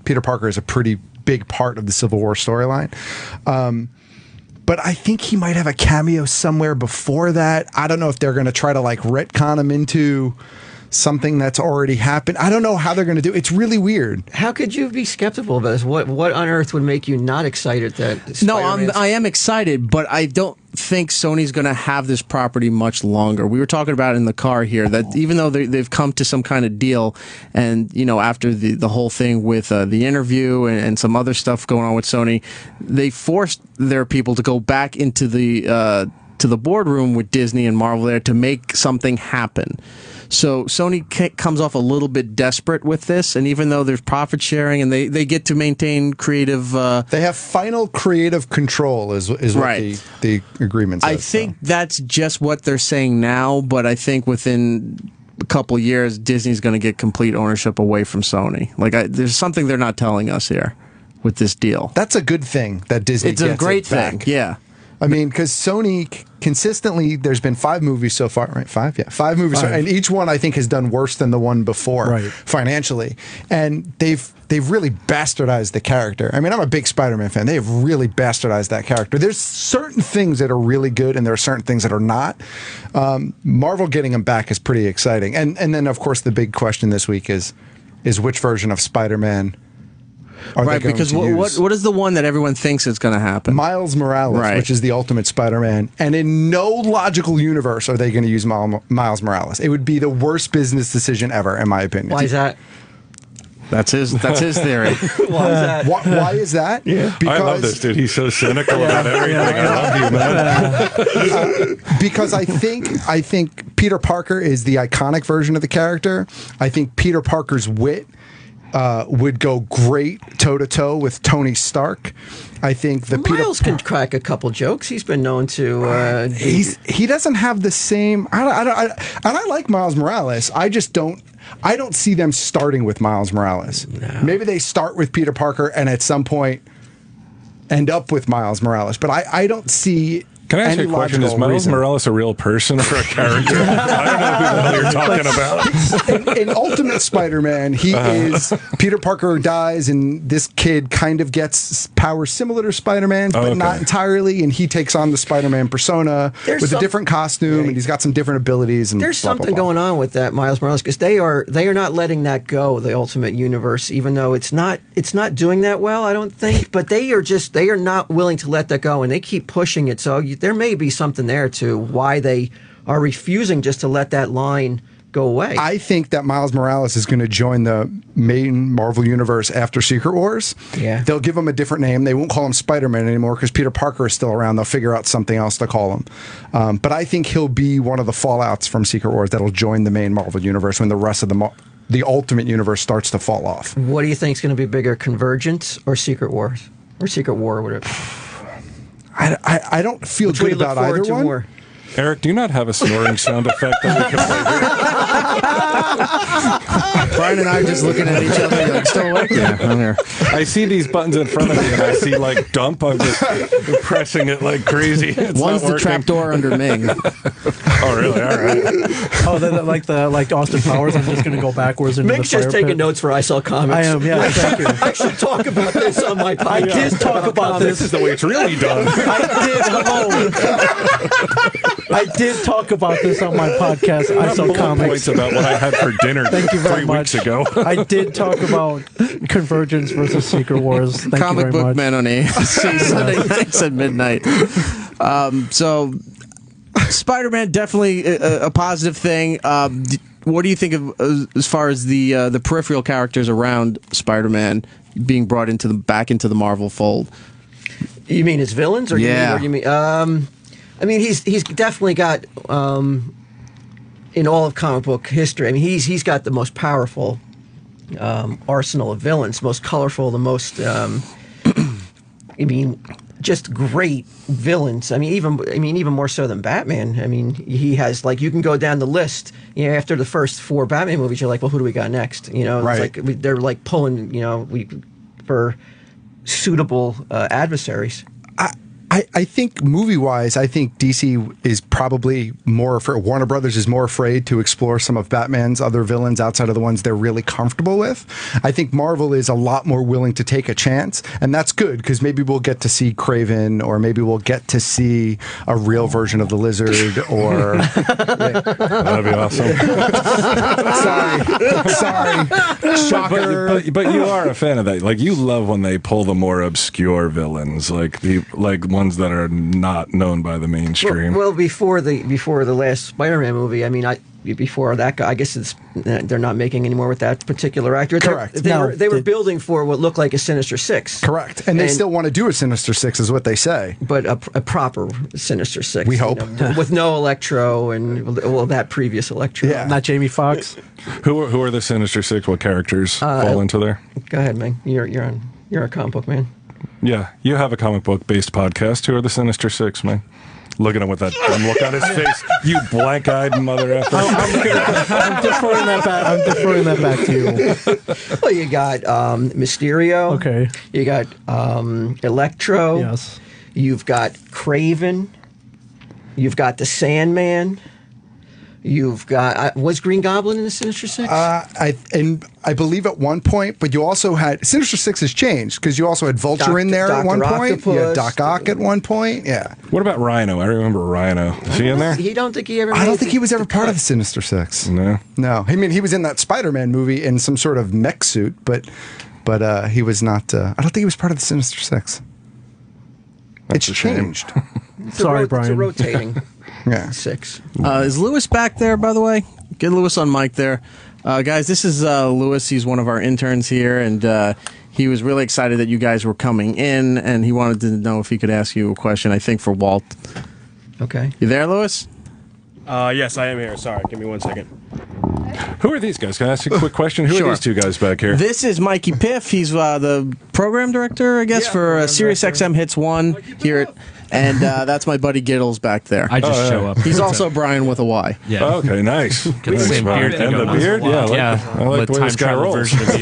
Peter Parker is a pretty big part of the Civil War storyline. But I think he might have a cameo somewhere before that. I don't know if they're going to try to, retcon him into something that's already happened. I don't know how they're going to do it. It's really weird. How could you be skeptical of this? What on earth would make you not excited that I am excited, but I don't think Sony's going to have this property much longer. We were talking about it in the car here that even though they've come to some kind of deal, and after the whole thing with the interview and some other stuff going on with Sony, they forced their people to go back into the boardroom with Disney and Marvel there to make something happen. So Sony comes off a little bit desperate with this, and even though there's profit sharing and they get to maintain creative... they have final creative control is what the agreement says. I think that's just what they're saying now, but I think within a couple years, Disney's going to get complete ownership away from Sony. There's something they're not telling us here with this deal. That's a good thing that Disney gets it back. It's a great thing, yeah. Because Sony consistently, there's been 5 movies so far, right? 5? Yeah, 5 movies. And each one, I think, has done worse than the one before financially. And they've really bastardized the character. I'm a big Spider-Man fan. They have really bastardized that character. There's certain things that are really good, and there are certain things that are not. Marvel getting them back is pretty exciting. And then, of course, the big question this week is which version of Spider-Man are they Right, going because to use? what is the one that everyone thinks is going to happen? Miles Morales, Right. which is the ultimate Spider-Man, and in no logical universe are they going to use Miles Morales. It would be the worst business decision ever, in my opinion. Why is that? That's his theory. Why is that? Why is that? Yeah. I love this dude. He's so cynical about everything. I love you, man. Because I think Peter Parker is the iconic version of the character. I think Peter Parker's wit would go great toe to toe with Tony Stark. I think the Miles can crack a couple jokes. He's been known to. He doesn't have the same. I like Miles Morales. I just don't. I don't see them starting with Miles Morales. No. Maybe they start with Peter Parker and at some point end up with Miles Morales. But I don't see. Can I ask you a question? Is Miles Morales a real person or a character? I don't know who the hell you're talking about. In Ultimate Spider-Man, he is Peter Parker dies, and this kid kind of gets powers similar to Spider-Man's, but not entirely. And he takes on the Spider-Man persona with a different costume, and he's got some different abilities. And there's something going on with that Miles Morales because they are not letting that go. The Ultimate Universe, even though it's not doing that well, I don't think. But they are not willing to let that go, and they keep pushing it. So there may be something there to why they are refusing just to let that line go away. I think that Miles Morales is going to join the main Marvel universe after Secret Wars. Yeah. They'll give him a different name. They won't call him Spider-Man anymore because Peter Parker is still around. They'll figure out something else to call him. But I think he'll be one of the fallouts from Secret Wars that'll join the main Marvel universe when the rest of the Ultimate Universe starts to fall off. What do you think is going to be bigger, Convergence or Secret Wars? Or Secret War, whatever. I don't feel good about either one. More? Eric, do you not have a snoring sound effect that we can play here? Brian and I are just looking at each other like, still awake? Yeah, I'm here. I see these buttons in front of me, and I see, like, dump. I'm just pressing it like crazy. It's One's the trapdoor under Ming. Oh, really? All right. like Austin Powers. I'm just going to go backwards into Ming's the fire just taking pit. notes for I Saw Comics. I am, yeah, thank you. I should talk about this on my podcast. I did talk about This is the way it's really done. I did talk about this on my podcast. I Saw Comics. Points about what I had for dinner Thank you very 3 much. weeks ago. I did talk about Convergence versus Secret Wars. Thank Comic you very Book much. Man on AMC Sunday nights at midnight. So, Spider-Man definitely a positive thing. What do you think of as far as the peripheral characters around Spider-Man being brought back into the Marvel fold? You mean as villains, or Yeah. you mean? I mean, he's definitely got in all of comic book history. I mean, he's got the most powerful arsenal of villains, most colorful, the most. I mean, just great villains. I mean, even more so than Batman. I mean, he has, like, you can go down the list. You know, after the first 4 Batman movies, you're like, well, who do we got next? You know, Right. it's like they're like pulling, for suitable adversaries. I think movie-wise, I think DC is probably more afraid. Warner Brothers is more afraid to explore some of Batman's other villains outside of the ones they're really comfortable with. I think Marvel is a lot more willing to take a chance, and that's good because maybe we'll get to see Kraven, or maybe we'll get to see a real version of the Lizard, or That'd be awesome. sorry, shocker. But you are a fan of that. Like, you love when they pull the more obscure villains, like ones that are not known by the mainstream. Well, before the last Spider-Man movie, I mean, before that guy, I guess they're not making any more with that particular actor. Correct. They were building for what looked like a Sinister Six. Correct. And they still want to do a Sinister Six, is what they say. But a proper Sinister Six. We hope. With no Electro and, well, that previous Electro. Yeah. Not Jamie Foxx. Who are the Sinister Six? What characters fall into there? Go ahead, Ming. You're a comic book man. Yeah, you have a comic book based podcast. Who are the Sinister Six, man? Looking at with that dumb look on his face, you blank-eyed mother effer. I'm deferring that back to you. Well, you got Mysterio. Okay. You got Electro. Yes. You've got Kraven. You've got the Sandman. You've got was Green Goblin in the Sinister Six? I believe at one point, but you also had Sinister Six has changed because you also had Vulture in there at one point. Octopus. You had Doc Ock at one point. Yeah. What about Rhino? I remember Rhino. Is he in there? He don't think he ever. I don't think he was ever part of the Sinister Six. No. No. I mean, he was in that Spider-Man movie in some sort of mech suit, but but he was not. I don't think he was part of the Sinister Six. That's It's a shame. changed. Sorry, It's a Brian. rotating Yeah. 6. Is Lewis back there, by the way? Get Lewis on mic there. Guys, this is Lewis. He's one of our interns here, and he was really excited that you guys were coming in, and he wanted to know if he could ask you a question, I think, for Walt. Okay. You there, Lewis? Yes, I am here. Sorry, give me 1 second. Who are these guys? Can I ask you a quick question? Who Sure. are these two guys back here? This is Mikey Piff. He's the program director, I guess, for Sirius XM Hits 1 here. And that's my buddy Giddles back there. I just show up. He's also Brian with a Y. Yeah. Oh, okay, nice. Got the Nice, same man. beard And thing the going on. beard? Yeah, I like the way this guy time-travel rolls. version of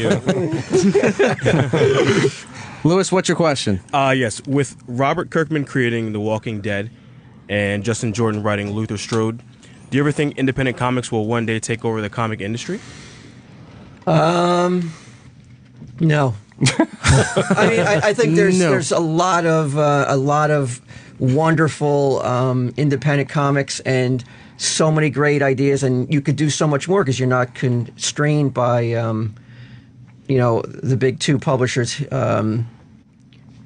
you. Lewis, what's your question? Yes, with Robert Kirkman creating The Walking Dead and Justin Jordan writing Luther Strode, do you ever think independent comics will one day take over the comic industry? No. I mean, I think there's a lot of wonderful independent comics and so many great ideas, and you could do so much more because you're not constrained by the big two publishers'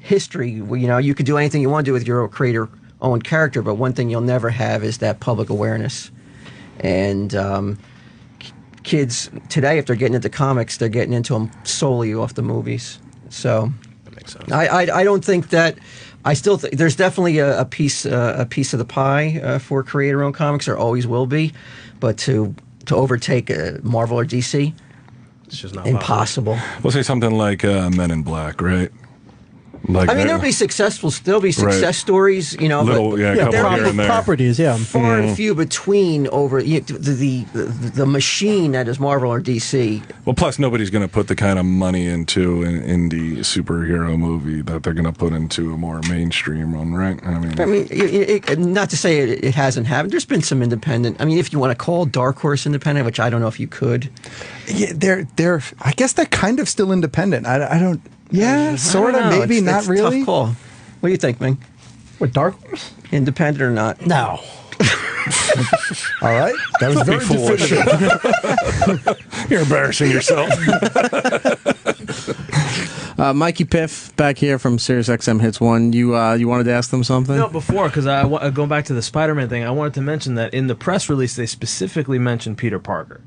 history. You could do anything you want to do with your creator-owned character, but one thing you'll never have is that public awareness. And kids today, if they're getting into comics, they're getting into them solely off the movies. So That makes sense. I don't think that. I still think there's definitely a piece of the pie for creator-owned comics. There always will be, but to overtake Marvel or DC, It's just not impossible. We'll say something like Men in Black, right? Like I mean, that- there'll be success Right. stories, Little, but yeah, a couple there here are and there. Properties, yeah. far and few between over the machine that is Marvel or DC. Well, plus nobody's going to put the kind of money into an indie superhero movie that they're going to put into a more mainstream one, right? I mean, Not to say it hasn't happened. There's been some independent. I mean, if you want to call Dark Horse independent, which I don't know if you could. Yeah, they're. I guess they're kind of still independent. I don't. Yeah, sort of. Maybe It's not a really. Tough call. What do you think, Ming? What, Dark Horse? Independent or not? No. All right, that was very definitive. you're embarrassing yourself. Mikey Piff back here from Sirius XM Hits 1. You wanted to ask them something? No, before, because going back to the Spider-Man thing, I wanted to mention that in the press release, they specifically mentioned Peter Parker.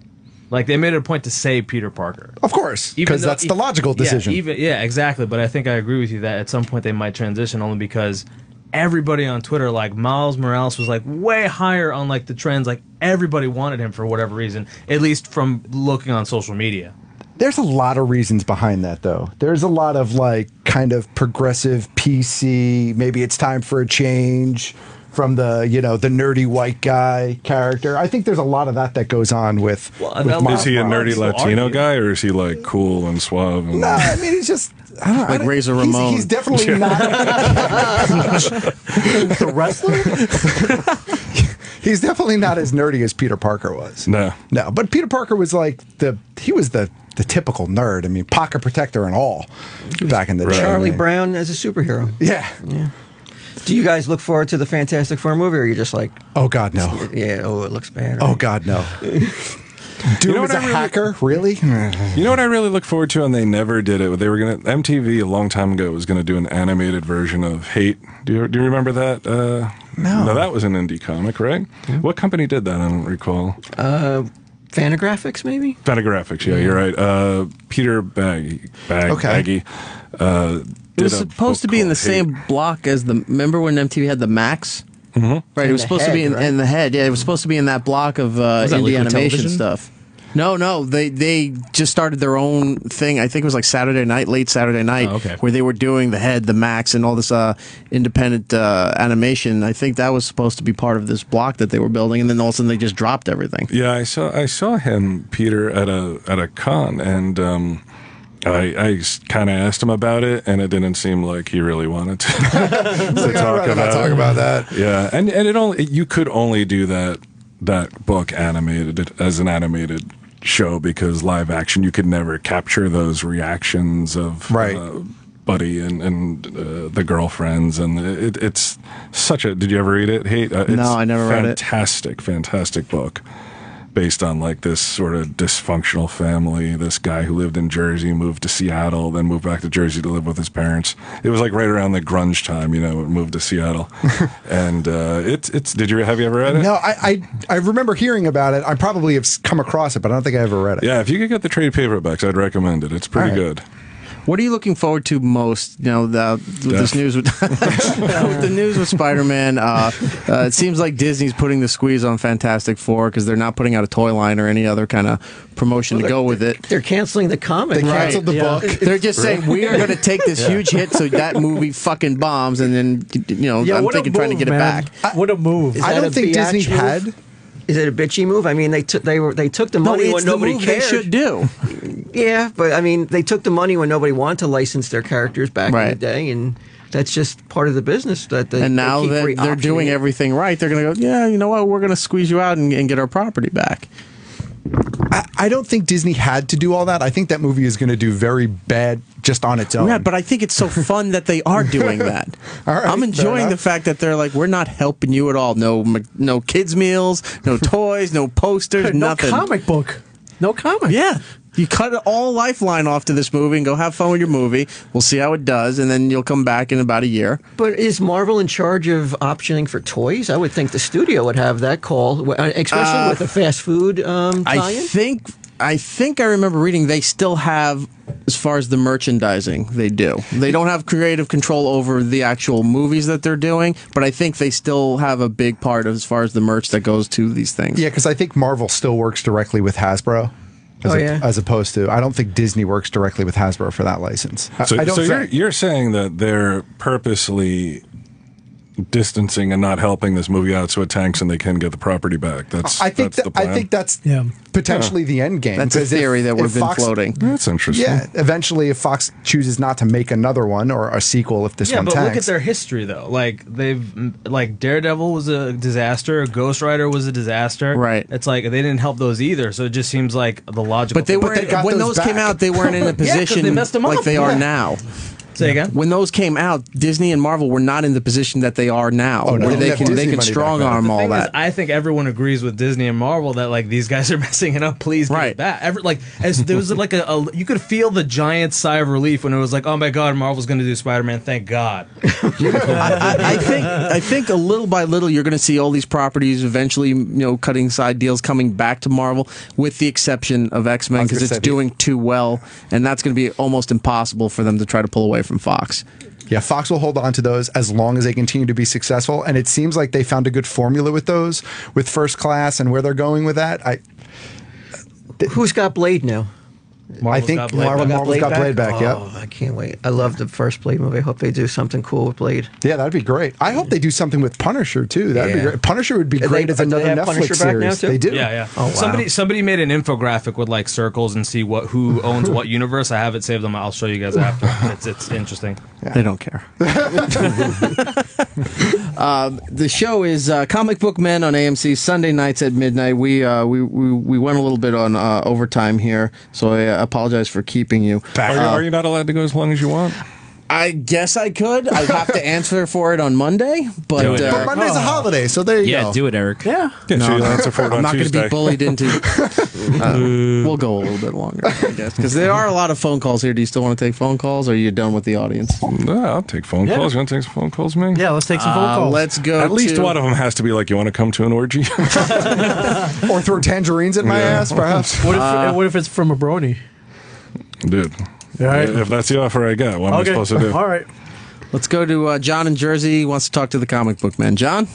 Like, they made it a point to say Peter Parker. Of course, because that's the logical decision. Yeah, exactly. But I think I agree with you that at some point they might transition, only because everybody on Twitter, like Miles Morales, was like way higher on like the trends. Like everybody wanted him for whatever reason, at least from looking on social media. There's a lot of reasons behind that, though. There's a lot of like kind of progressive PC. Maybe it's time for a change from the the nerdy white guy character. I think there's a lot of that goes on with. Is he a nerdy Latino guy, or is he like cool and suave? And... No, I mean he's just like Razor Ramon. He's definitely not The wrestler? He's definitely not as nerdy as Peter Parker was. No, but Peter Parker was like the typical nerd. I mean, pocket protector and all back in the day. Charlie Brown as a superhero. Yeah. Do you guys look forward to the Fantastic Four movie, or are you just like, oh God, no? Yeah, it looks bad. Oh God, no. Doom is a hacker, really? You know what I really look forward to, and they never did it. They were MTV a long time ago was gonna do an animated version of Hate. Do you remember that? No, that was an indie comic, right? What company did that? I don't recall. Fantagraphics, maybe? Fantagraphics, yeah, you're right. Peter Baggy. It was supposed to be in the same block as remember when MTV had the Max? Mm-hmm. Right, it was supposed to be in the head. Yeah, it was supposed to be in that block of indie Liquid animation Television? stuff. No, they just started their own thing. I think it was like late Saturday night, where they were doing the head, the Max, and all this independent animation. I think that was supposed to be part of this block that they were building, and then all of a sudden they just dropped everything. Yeah, I saw him, Peter, at a con, and I kind of asked him about it, and it didn't seem like he really wanted to, talk about that. Yeah, and you could only do that book animated as an animated show, because live action you could never capture those reactions of Buddy and the girlfriends, and it's such a. Did you ever read it? No, I never read it. Fantastic book. based on like this sort of dysfunctional family. This guy who lived in Jersey moved to Seattle, then moved back to Jersey to live with his parents. It was like right around the grunge time, moved to Seattle. And it's have you ever read it? No, I remember hearing about it. I probably have come across it, but I don't think I ever read it. Yeah, if you could get the trade paperbacks, I'd recommend it. It's pretty good. What are you looking forward to most? With this news with, with the news with Spider-Man. It seems like Disney's putting the squeeze on Fantastic Four because they're not putting out a toy line or any other kind of promotion to go with it. They're canceling the comic. They canceled the book. They're just saying we are going to take this huge hit so that movie fucking bombs, and then I'm thinking trying to get it back. What a move! I don't think Disney had. Is it a bitchy move? I mean, they took the money when nobody cared. They should do. Yeah, but I mean, they took the money when nobody wanted to license their characters back in the day, and that's just part of the business. And now that they're doing everything right, they're going to go, yeah, you know what? We're going to squeeze you out and get our property back. I don't think Disney had to do all that. I think that movie is going to do very bad just on its own. Yeah, but I think it's so fun that they are doing that. I'm enjoying the fact that they're like, we're not helping you at all. No kids meals, no toys, no posters, nothing. No comic book. No comic. Yeah. You cut all lifeline off to this movie and go have fun with your movie. We'll see how it does, and then you'll come back in about a year. But is Marvel in charge of optioning for toys? I would think the studio would have that call, especially with a fast food tie-in. I think I remember reading they still have, as far as the merchandising, they do. They don't have creative control over the actual movies that they're doing, but I think they still have a big part as far as the merch that goes to these things. Yeah, because I think Marvel still works directly with Hasbro. As opposed to, I don't think Disney works directly with Hasbro for that license. You're saying that they're purposely distancing and not helping this movie out so it tanks and they can get the property back. I think that's potentially the end game. That's a theory that we've been floating. That's interesting. Yeah, eventually if Fox chooses not to make another one or a sequel if this one tanks. Yeah, but look at their history though. Like Daredevil was a disaster, Ghost Rider was a disaster. Right. It's like they didn't help those either, so it just seems like the logical. But they weren't when those came out, they weren't in a position they messed them like up. they are now. Say again? When those came out, Disney and Marvel were not in the position that they are now, where they can strong arm all that. I think everyone agrees with Disney and Marvel that like these guys are messing it up. Please get it back. There was like you could feel the giant sigh of relief when it was like, oh my god, Marvel's going to do Spider-Man. Thank God. I think a little by little you're going to see all these properties eventually, cutting side deals coming back to Marvel, with the exception of X-Men because it's doing too well, and that's going to be almost impossible for them to try to pull away from Fox. Yeah, Fox will hold on to those as long as they continue to be successful, and it seems like they found a good formula with those, with First Class and where they're going with that. Who's got Blade now? I think Marvel's got Blade back. Oh, I can't wait. I love the first Blade movie. I hope they do something cool with Blade. Yeah, that'd be great. I hope they do something with Punisher too. That'd be great. Punisher would be great as another Netflix series. They do. Yeah. Oh, wow. Somebody made an infographic with like circles and see who owns what universe. I have it saved them. I'll show you guys after. It's interesting. Yeah. They don't care. The show is Comic Book Men on AMC Sunday nights at midnight. We went a little bit on overtime here, so I apologize for keeping you. Are you not allowed to go as long as you want? I guess I could. I'd have to answer for it on Monday, but Monday's a holiday, so there you go. Yeah, do it, Eric. Yeah. So you'll answer for it on I'm not going to Tuesday. be bullied into. We'll go a little bit longer, I guess, because there are a lot of phone calls here. Do you still want to take phone calls, or are you done with the audience? No, I'll take phone calls. You want to take some phone calls, Ming? Yeah, let's take some phone calls. Let's go. At least one of them has to be like, you want to come to an orgy? Or throw tangerines at my ass, perhaps. What if it's from a brony? Dude. All right. If that's the offer I get, what am I supposed to do? All right. Let's go to John in Jersey. He wants to talk to the comic book man. John?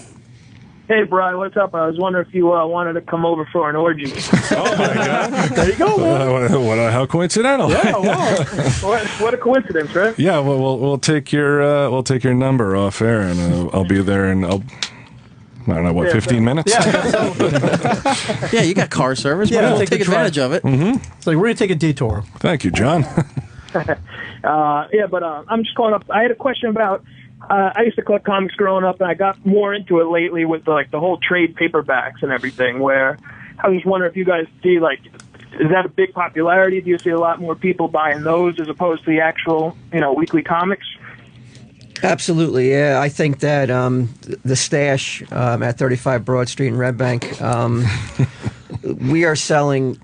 Hey, Brian, what's up? I was wondering if you wanted to come over for an orgy. Oh, my God. There you go, man. How coincidental. Yeah, wow. What a coincidence, right? Yeah, well, we'll take your number off air, and I'll be there, and I don't know, 15 minutes? Yeah. Yeah, you got car service. Yeah, We'll take take the drive. advantage of it. Mm-hmm. It's like we're going to take a detour. Thank you, John. I'm just calling up. I had a question about. I used to collect comics growing up, and I got more into it lately with the whole trade paperbacks and everything. Where I was wondering if you guys see is that a big popularity? Do you see a lot more people buying those as opposed to the actual weekly comics? Absolutely, yeah. I think that the stash at 35 Broad Street in Red Bank we are selling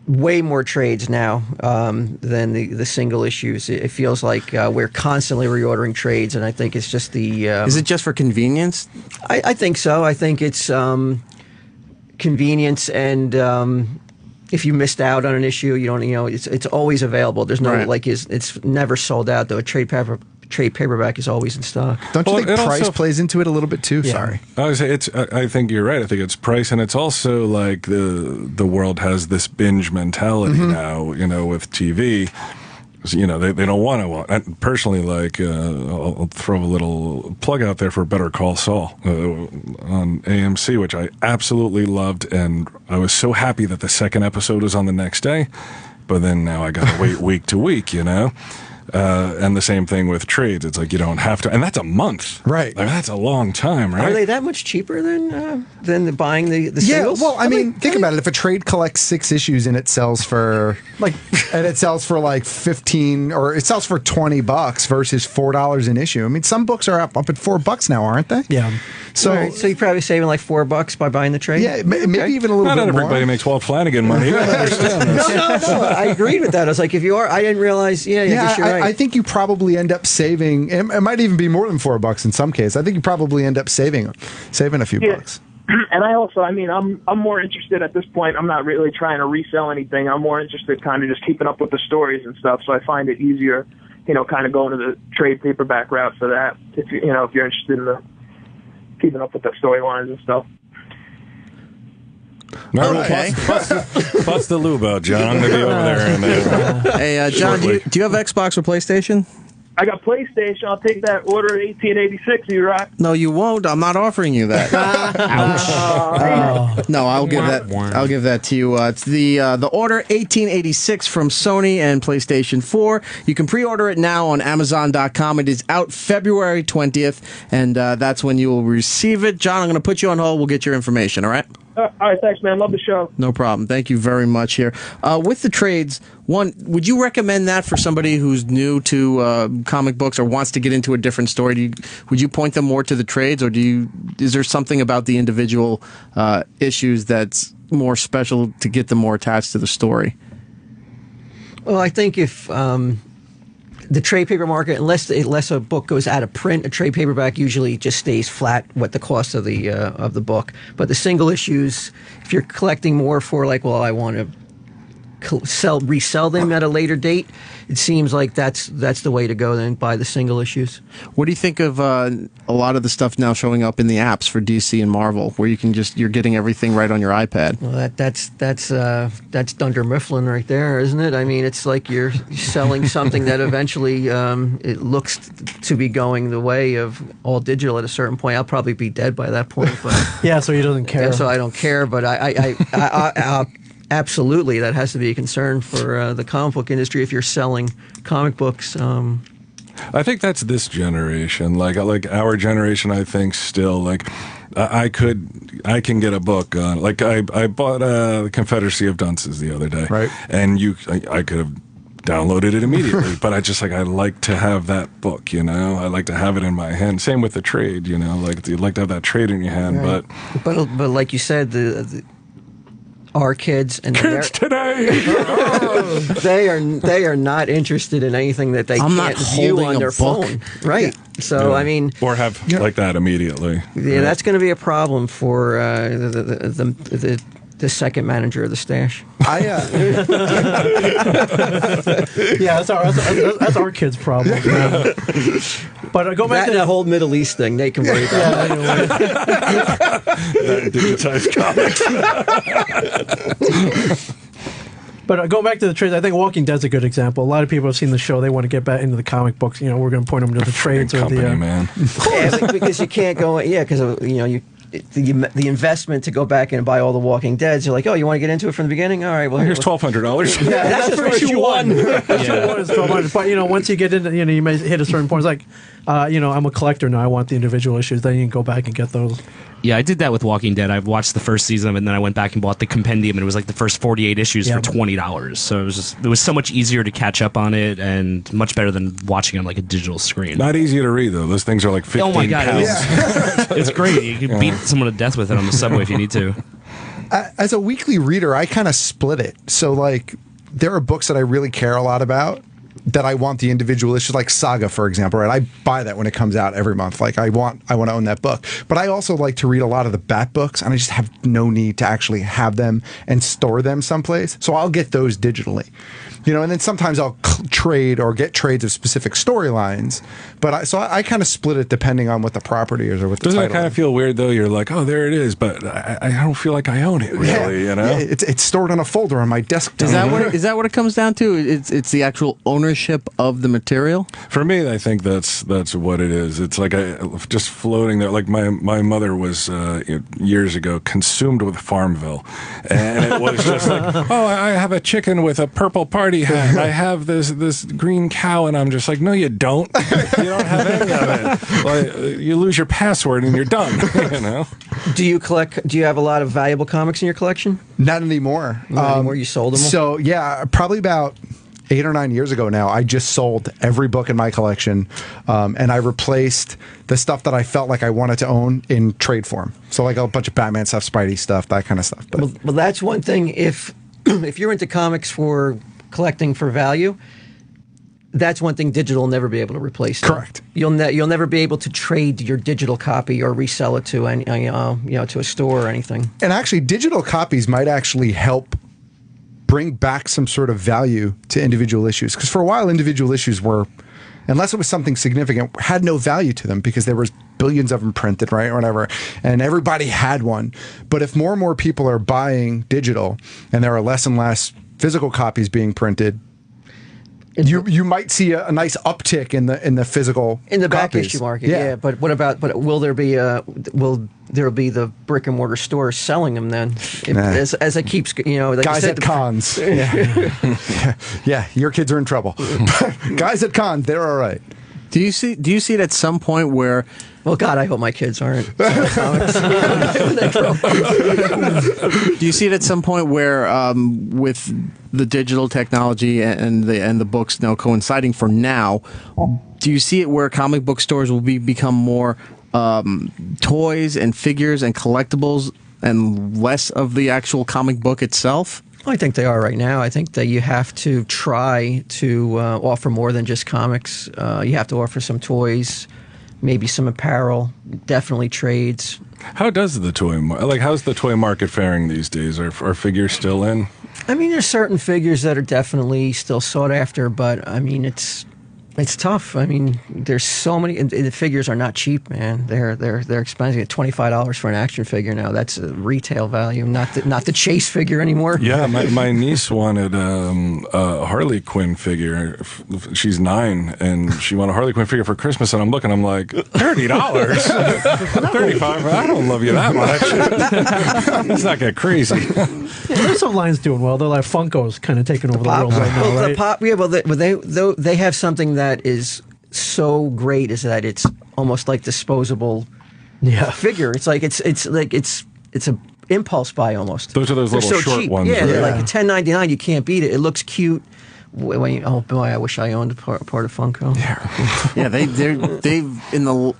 way more trades now than the single issues. It feels like we're constantly reordering trades, and I think it's just the. Is it just for convenience? I think so. I think it's convenience, and if you missed out on an issue, you don't. It's always available. There's no it's never sold out though. A trade paperback is always in stock. Don't you think price plays into it a little bit too? Yeah. Sorry. I think you're right. I think it's price, and it's also like the world has this binge mentality now. With TV. They don't want to. Personally, I'll throw a little plug out there for Better Call Saul on AMC, which I absolutely loved, and I was so happy that the second episode was on the next day. But then now I got to wait week to week, and the same thing with trades. It's like you don't have to, and that's a month, right? That's a long time, right? Are they that much cheaper than buying the singles? Well, I mean, think about it. If a trade collects 6 issues and it sells for like 15, or it sells for $20 versus $4 an issue. I mean, some books are up at $4 now, aren't they? Yeah. So you're probably saving like $4 by buying the trade. Yeah, maybe even a little bit more. Not everybody makes Walt Flanagan money. You don't understand this. No. I agreed with that. I was like, if you are, I didn't realize. Yeah, I guess you're right. I think you probably end up saving. It might even be more than $4 in some cases. I think you probably end up saving a few bucks. And I'm more interested at this point. I'm not really trying to resell anything. I'm more interested kind of just keeping up with the stories and stuff. So I find it easier, kind of going to the trade paperback route for that. If you're interested in keeping up with the storylines and stuff. Okay. Bust the lube out, John. I'm going to be over there. Hey, John, do you have Xbox or PlayStation? I got PlayStation. I'll take that order 1886. You right? No, you won't. I'm not offering you that. Ouch. No, I'll give that. I'll give that to you. It's the order 1886 from Sony and PlayStation 4. You can pre-order it now on Amazon.com. It is out February 20th, and that's when you will receive it. John, I'm going to put you on hold. We'll get your information. All right. All right, thanks, man. Love the show. No problem. Thank you very much here. With the trades, would you recommend that for somebody who's new to comic books or wants to get into a different story? Would you point them more to the trades, or is there something about the individual issues that's more special to get them more attached to the story? Well, I think if the trade paper market, unless a book goes out of print, a trade paperback usually just stays flat what the cost of the book. But the single issues, if you're collecting more for I want to resell them at a later date, it seems like that's the way to go. Then buy the single issues. What do you think of a lot of the stuff now showing up in the apps for DC and Marvel, where you're getting everything right on your iPad? Well, that's Dunder Mifflin right there, isn't it? I mean, it's like you're selling something that eventually it looks to be going the way of all digital at a certain point. I'll probably be dead by that point, but yeah, so he doesn't care. So I don't care, but I absolutely, that has to be a concern for the comic book industry if you're selling comic books. I think that's this generation, like our generation. I think still, I can get a book on. I bought the Confederacy of Dunces the other day, right? And I could have downloaded it immediately, but I like to have that book. I like to have it in my hand. Same with the trade. You'd like to have that trade in your hand, right. but like you said, our kids and kids today, they are not interested in anything that they can't view on their phone, right? Yeah. So yeah. I mean, or have like that immediately. Yeah, that's going to be a problem for the second manager of the stash. Yeah, that's our kids' problem. Yeah. But go back to that whole Middle East thing. They can worry about that digitized comics. But going back to the trades, I think Walking Dead's a good example. A lot of people have seen the show; they want to get back into the comic books. We're going to point them to the trades or the man. Yeah, because you can't go. Yeah, because the investment to go back and buy all the Walking Deads. You're like, oh, you want to get into it from the beginning? All right, well, here's $1,200. Yeah, that's just for issue one. Issue one is $1,200. But once you get into, you may hit a certain point. It's like, I'm a collector now. I want the individual issues. Then you can go back and get those. Yeah, I did that with Walking Dead. I watched the first season of it, and then I went back and bought the compendium, and it was like the first 48 issues for $20. So it was so much easier to catch up on it, and much better than watching on like a digital screen. Not easy to read though. Those things are like 15 Oh my god, pounds. it's great. You can beat someone to death with it on the subway if you need to. As a weekly reader, I kind of split it. So, like, there are books that I really care a lot about that I want the individual issues, like Saga, for example, right? I buy that when it comes out every month. Like, I want to own that book. But I also like to read a lot of the Bat books, and I just have no need to actually have them and store them someplace. So I'll get those digitally. And then sometimes I'll trade or get trades of specific storylines. But I kind of split it depending on what the property is or what the Doesn't title it kind of feel weird, though? You're like, oh, there it is, but I don't feel like I own it, really, Yeah, it's stored on a folder on my desktop. Is that what it comes down to? It's the actual ownership of the material? For me, I think that's what it is. It's like just floating there. Like my mother was years ago consumed with Farmville, and it was just like, oh, I have a chicken with a purple party hat. I have this green cow, and I'm just like, no, you don't. You don't have any of it. Like, you lose your password and you're done. Do you have a lot of valuable comics in your collection? Not anymore. Not anymore. You sold them all? So yeah, probably about 8 or 9 years ago now, I just sold every book in my collection, and I replaced the stuff that I felt like I wanted to own in trade form. So like a bunch of Batman stuff, Spidey stuff, that kind of stuff. But well, that's one thing. If you're into comics for collecting for value, that's one thing digital will never be able to replace. Correct. You'll never be able to trade your digital copy or resell it to any to a store or anything. And actually, digital copies might actually help bring back some sort of value to individual issues. Because for a while, individual issues were, unless it was something significant, had no value to them because there was billions of them printed, right, or whatever, and everybody had one. But if more and more people are buying digital and there are less and less physical copies being printed, you might see a nice uptick in the physical back copies. issue market. Yeah, but what about? But will there be the brick and mortar stores selling them then? As it keeps, like guys at cons. Yeah, your kids are in trouble. Guys at cons, they're all right. Do you see it at some point where? Well, God, I hope my kids aren't. Do you see it at some point where, with the digital technology and the books now coinciding for now, do you see it where comic book stores will become more toys and figures and collectibles and less of the actual comic book itself? I think they are right now. I think that you have to try to offer more than just comics. You have to offer some toys, maybe some apparel, definitely trades. How does the how's the toy market faring these days? Are figures still in? I mean, there's certain figures that are definitely still sought after, but I mean, it's tough. I mean, there's so many. And the figures are not cheap, man. They're expensive. At $25 for an action figure now. That's a retail value, not the Chase figure anymore. Yeah, my niece wanted a Harley Quinn figure. She's 9, and she wanted a Harley Quinn figure for Christmas. And I'm looking, I'm like, $30, $35. I don't love you that much. Let's not get crazy. There's some lines doing well. They're like Funko's kind of taking over the world right now, right? The pop, yeah, well, they have something that is so great is that it's almost like disposable figure. It's like it's a impulse buy almost. Those are those they're little so short cheap. ones. Yeah, right? they're like $10.99. You can't beat it. It looks cute. Oh boy, I wish I owned a part of Funko. Yeah, they've in the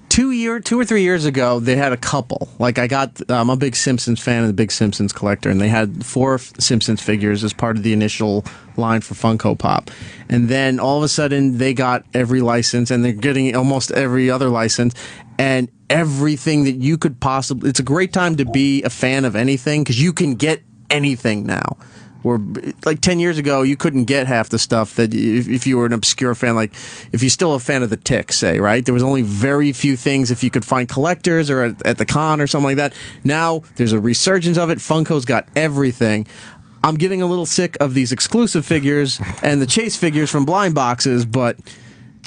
2 or 3 years ago, they had a couple. Like I'm a big Simpsons fan and a big Simpsons collector, and they had 4 Simpsons figures as part of the initial line for Funko Pop. And then all of a sudden, they got every license, and they're getting almost every other license, and everything that you could possibly. It's a great time to be a fan of anything because you can get anything now. Where like 10 years ago, you couldn't get half the stuff that if you were an obscure fan, like if you're still a fan of the Tick, say, right? There was only very few things if you could find collectors or at the con or something like that. Now there's a resurgence of it. Funko's got everything. I'm getting a little sick of these exclusive figures and the Chase figures from blind boxes, but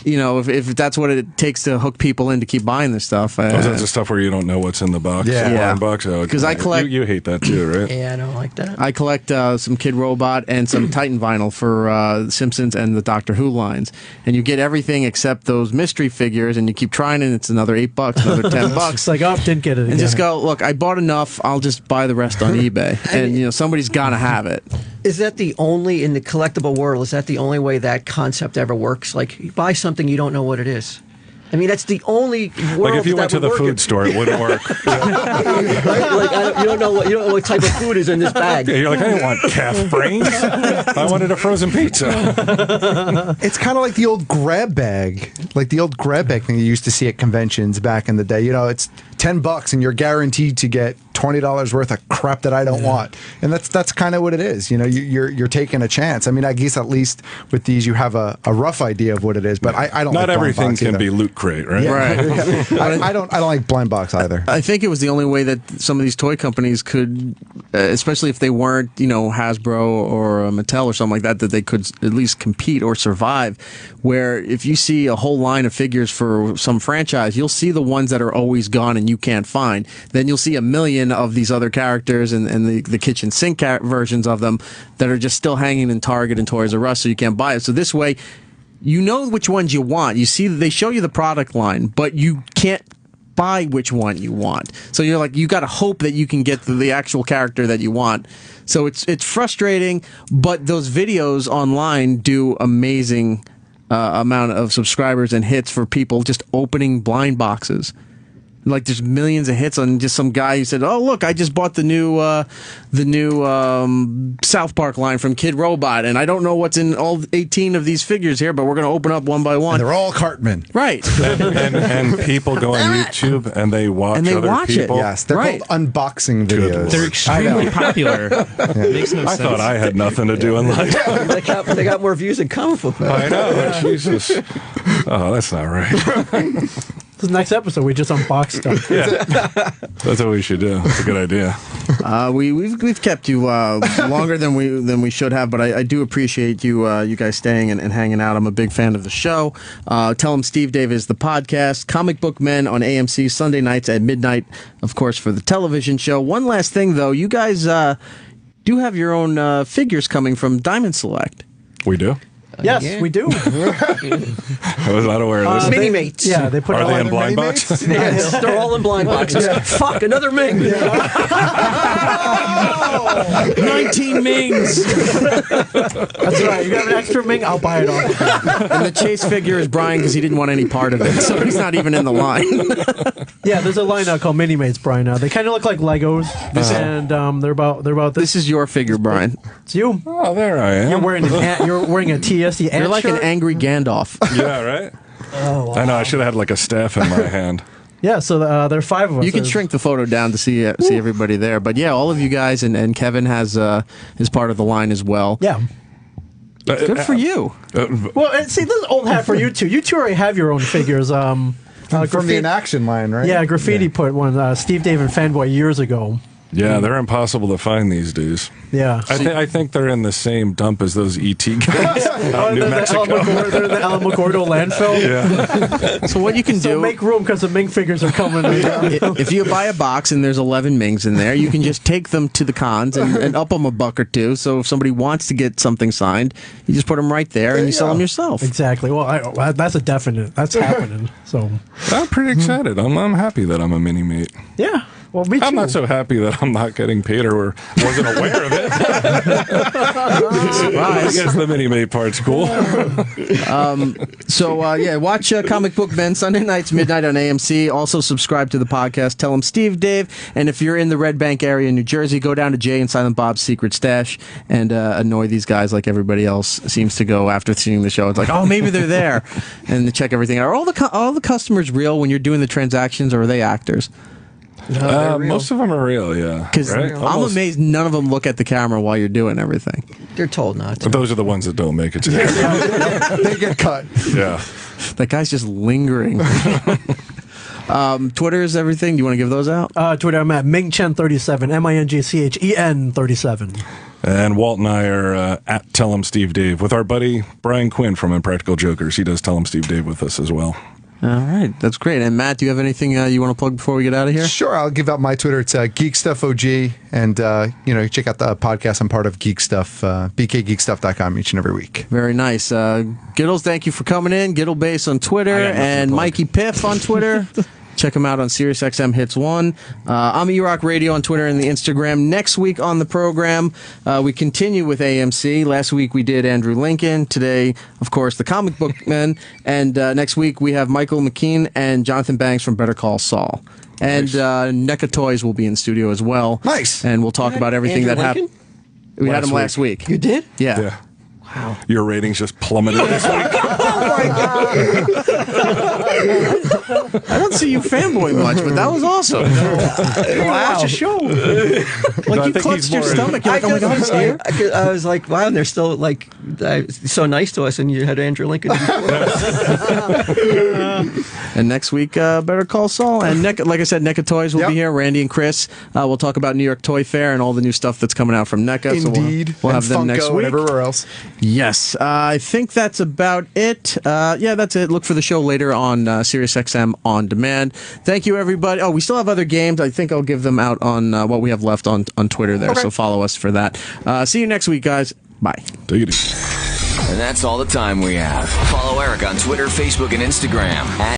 if that's what it takes to hook people in to keep buying this stuff. That's the stuff where you don't know what's in the box. Yeah. Blind box. Because I collect. You hate that too, right? Yeah, I don't like that. I collect some Kid Robot and some Titan vinyl for Simpsons and the Doctor Who lines, and you get everything except those mystery figures, and you keep trying, and it's another $8, another $10. It's like, didn't get it again. And just go, look, I bought enough. I'll just buy the rest on eBay, and somebody's gotta have it. Is that in the collectible world? Is that the only way that concept ever works? Like, you buy something you don't know what it is. I mean, that's the only world Like if you that went to would the work food store, it wouldn't work. right? Like, you don't know what type of food is in this bag. Yeah, you're like, I didn't want calf brains. I wanted a frozen pizza. It's kind of like the old grab bag, thing you used to see at conventions back in the day. You know, it's $10 and you're guaranteed to get $20 worth of crap that I don't want, and that's kind of what it is. You know, you're taking a chance. I mean, I guess at least with these you have a rough idea of what it is, but I don't. Not like everything blind box can either. be Loot Crate, right? Yeah. Right. I don't like blind box either. I think it was the only way that some of these toy companies could, especially if they weren't, Hasbro or Mattel or something like that, that they could at least compete or survive. Where if you see a whole line of figures for some franchise, you'll see the ones that are always gone and you can't find. Then you'll see a million of these other characters and the kitchen sink versions of them that are just still hanging in Target and Toys R Us, so you can't buy it. So this way, you know which ones you want. You see, they show you the product line, but you can't buy which one you want. So you're like, you got to hope that you can get the actual character that you want. So it's frustrating, but those videos online do amazing amount of subscribers and hits for people just opening blind boxes. Like there's millions of hits on just some guy who said, "Oh look, I just bought the new South Park line from Kid Robot, and I don't know what's in all 18 of these figures here, but we're going to open up one by one." And they're all Cartman, right? and people go on YouTube and they watch other people. Yes, they're called unboxing videos. They're extremely popular. Makes no I sense. thought I had nothing to do in life. They got more views than comic book. I know, Jesus. Oh, that's not right. This next episode, we just unbox stuff. Yeah. That's what we should do. It's a good idea. We've kept you longer than we should have, but I do appreciate you guys staying and hanging out. I'm a big fan of the show. Tell 'em Steve Dave is the podcast. Comic Book Men on AMC Sunday nights at midnight, of course, for the television show. One last thing, though, you guys do have your own figures coming from Diamond Select. We do. Yes, we do. I was not aware of this. Mini mates. Yeah, they put Are all they their in blind mini box? mates. Yes, they're all in blind boxes. Fuck, another Ming. 19 Mings. That's right. You got an extra Ming? I'll buy it all. And the Chase figure is Brian because he didn't want any part of it, so he's not even in the line. Yeah, there's a line now called Mini Mates, Brian. They kind of look like Legos, and they're about This is your figure, Brian. It's you. Oh, there I am. You're wearing a TSD. You're like an angry Gandalf. Yeah, right? Oh, wow. I know, I should have had like a staff in my hand. Yeah, so there are 5 of us. You can shrink the photo down to see everybody there. But yeah, all of you guys and Kevin is part of the line as well. Yeah. Good for you. Well, see, this is old hat for you two. You two already have your own figures. From the In Action line, right? Yeah, Graffiti put one, Steve Dave and Fanboy years ago. Yeah, they're impossible to find these days. Yeah. I think they're in the same dump as those ET guys out in New Mexico. They're in the Alamogordo landfill. Yeah. So what you can do... make room because the Ming figures are coming. If you buy a box and there's 11 Mings in there, you can just take them to the cons and up them $1 or $2. So if somebody wants to get something signed, you just put them right there and you sell them yourself. Exactly. Well, that's a definite. That's happening. So I'm pretty excited. I'm happy that I'm a mini mate. Yeah. Well, me too. I'm not so happy that I'm not getting paid or wasn't aware of it. I guess the mini mate part's cool. Watch Comic Book Men Sunday nights, midnight on AMC. Also subscribe to the podcast. Tell 'em Steve Dave. And if you're in the Red Bank area in New Jersey, go down to Jay and Silent Bob's Secret Stash and annoy these guys like everybody else seems to go after seeing the show. It's like, oh, maybe they're there, and to check everything out. Are all the customers real when you're doing the transactions, or are they actors? Most of them are real, yeah. Because I'm amazed none of them look at the camera while you're doing everything. They're told not to. But those are the ones that don't make it to the end. They get cut. Yeah. That guy's just lingering. Twitter is everything. Do you want to give those out? Twitter, I'm at Ming Chen 37, MINGCHEN 37. And Walt and I are at Tell 'em Steve Dave with our buddy Brian Quinn from Impractical Jokers. He does Tell 'em Steve Dave with us as well. All right, that's great. And Matt, do you have anything you want to plug before we get out of here? Sure, I'll give out my Twitter. It's Geek Stuff OG, and check out the podcast. I'm part of Geek Stuff, bkgeekstuff.com each and every week. Very nice. Giddles, thank you for coming in. Giddle Base on Twitter and Mikey Piff on Twitter. Check him out on SiriusXM Hits 1. I'm E-Rock Radio on Twitter and the Instagram. Next week on the program, we continue with AMC. Last week we did Andrew Lincoln. Today, of course, the Comic Book Men. And next week we have Michael McKean and Jonathan Banks from Better Call Saul. And NECA Toys will be in studio as well. Nice. And we'll talk about everything Andrew that happened. We had him last week. You did? Yeah. Wow. Your ratings just plummeted this week. I don't see you fanboy much, but that was awesome. Wow. Watch a show. Like you clutched your stomach. You're like, oh my God, he's here. I was like, wow, and they're still like so nice to us, and you had Andrew Lincoln before. And next week, Better Call Saul. And like I said, NECA Toys will be here. Randy and Chris. We'll talk about New York Toy Fair and all the new stuff that's coming out from NECA. Indeed. So we'll have them Funko next week. And everywhere else. Yes. I think that's about it. Yeah, that's it. Look for the show later on SiriusXM On Demand. Thank you, everybody. Oh, we still have other games. I think I'll give them out on what we have left on Twitter there. Okay. So follow us for that. See you next week, guys. Bye. Take it easy. And that's all the time we have. Follow Eric on Twitter, Facebook, and Instagram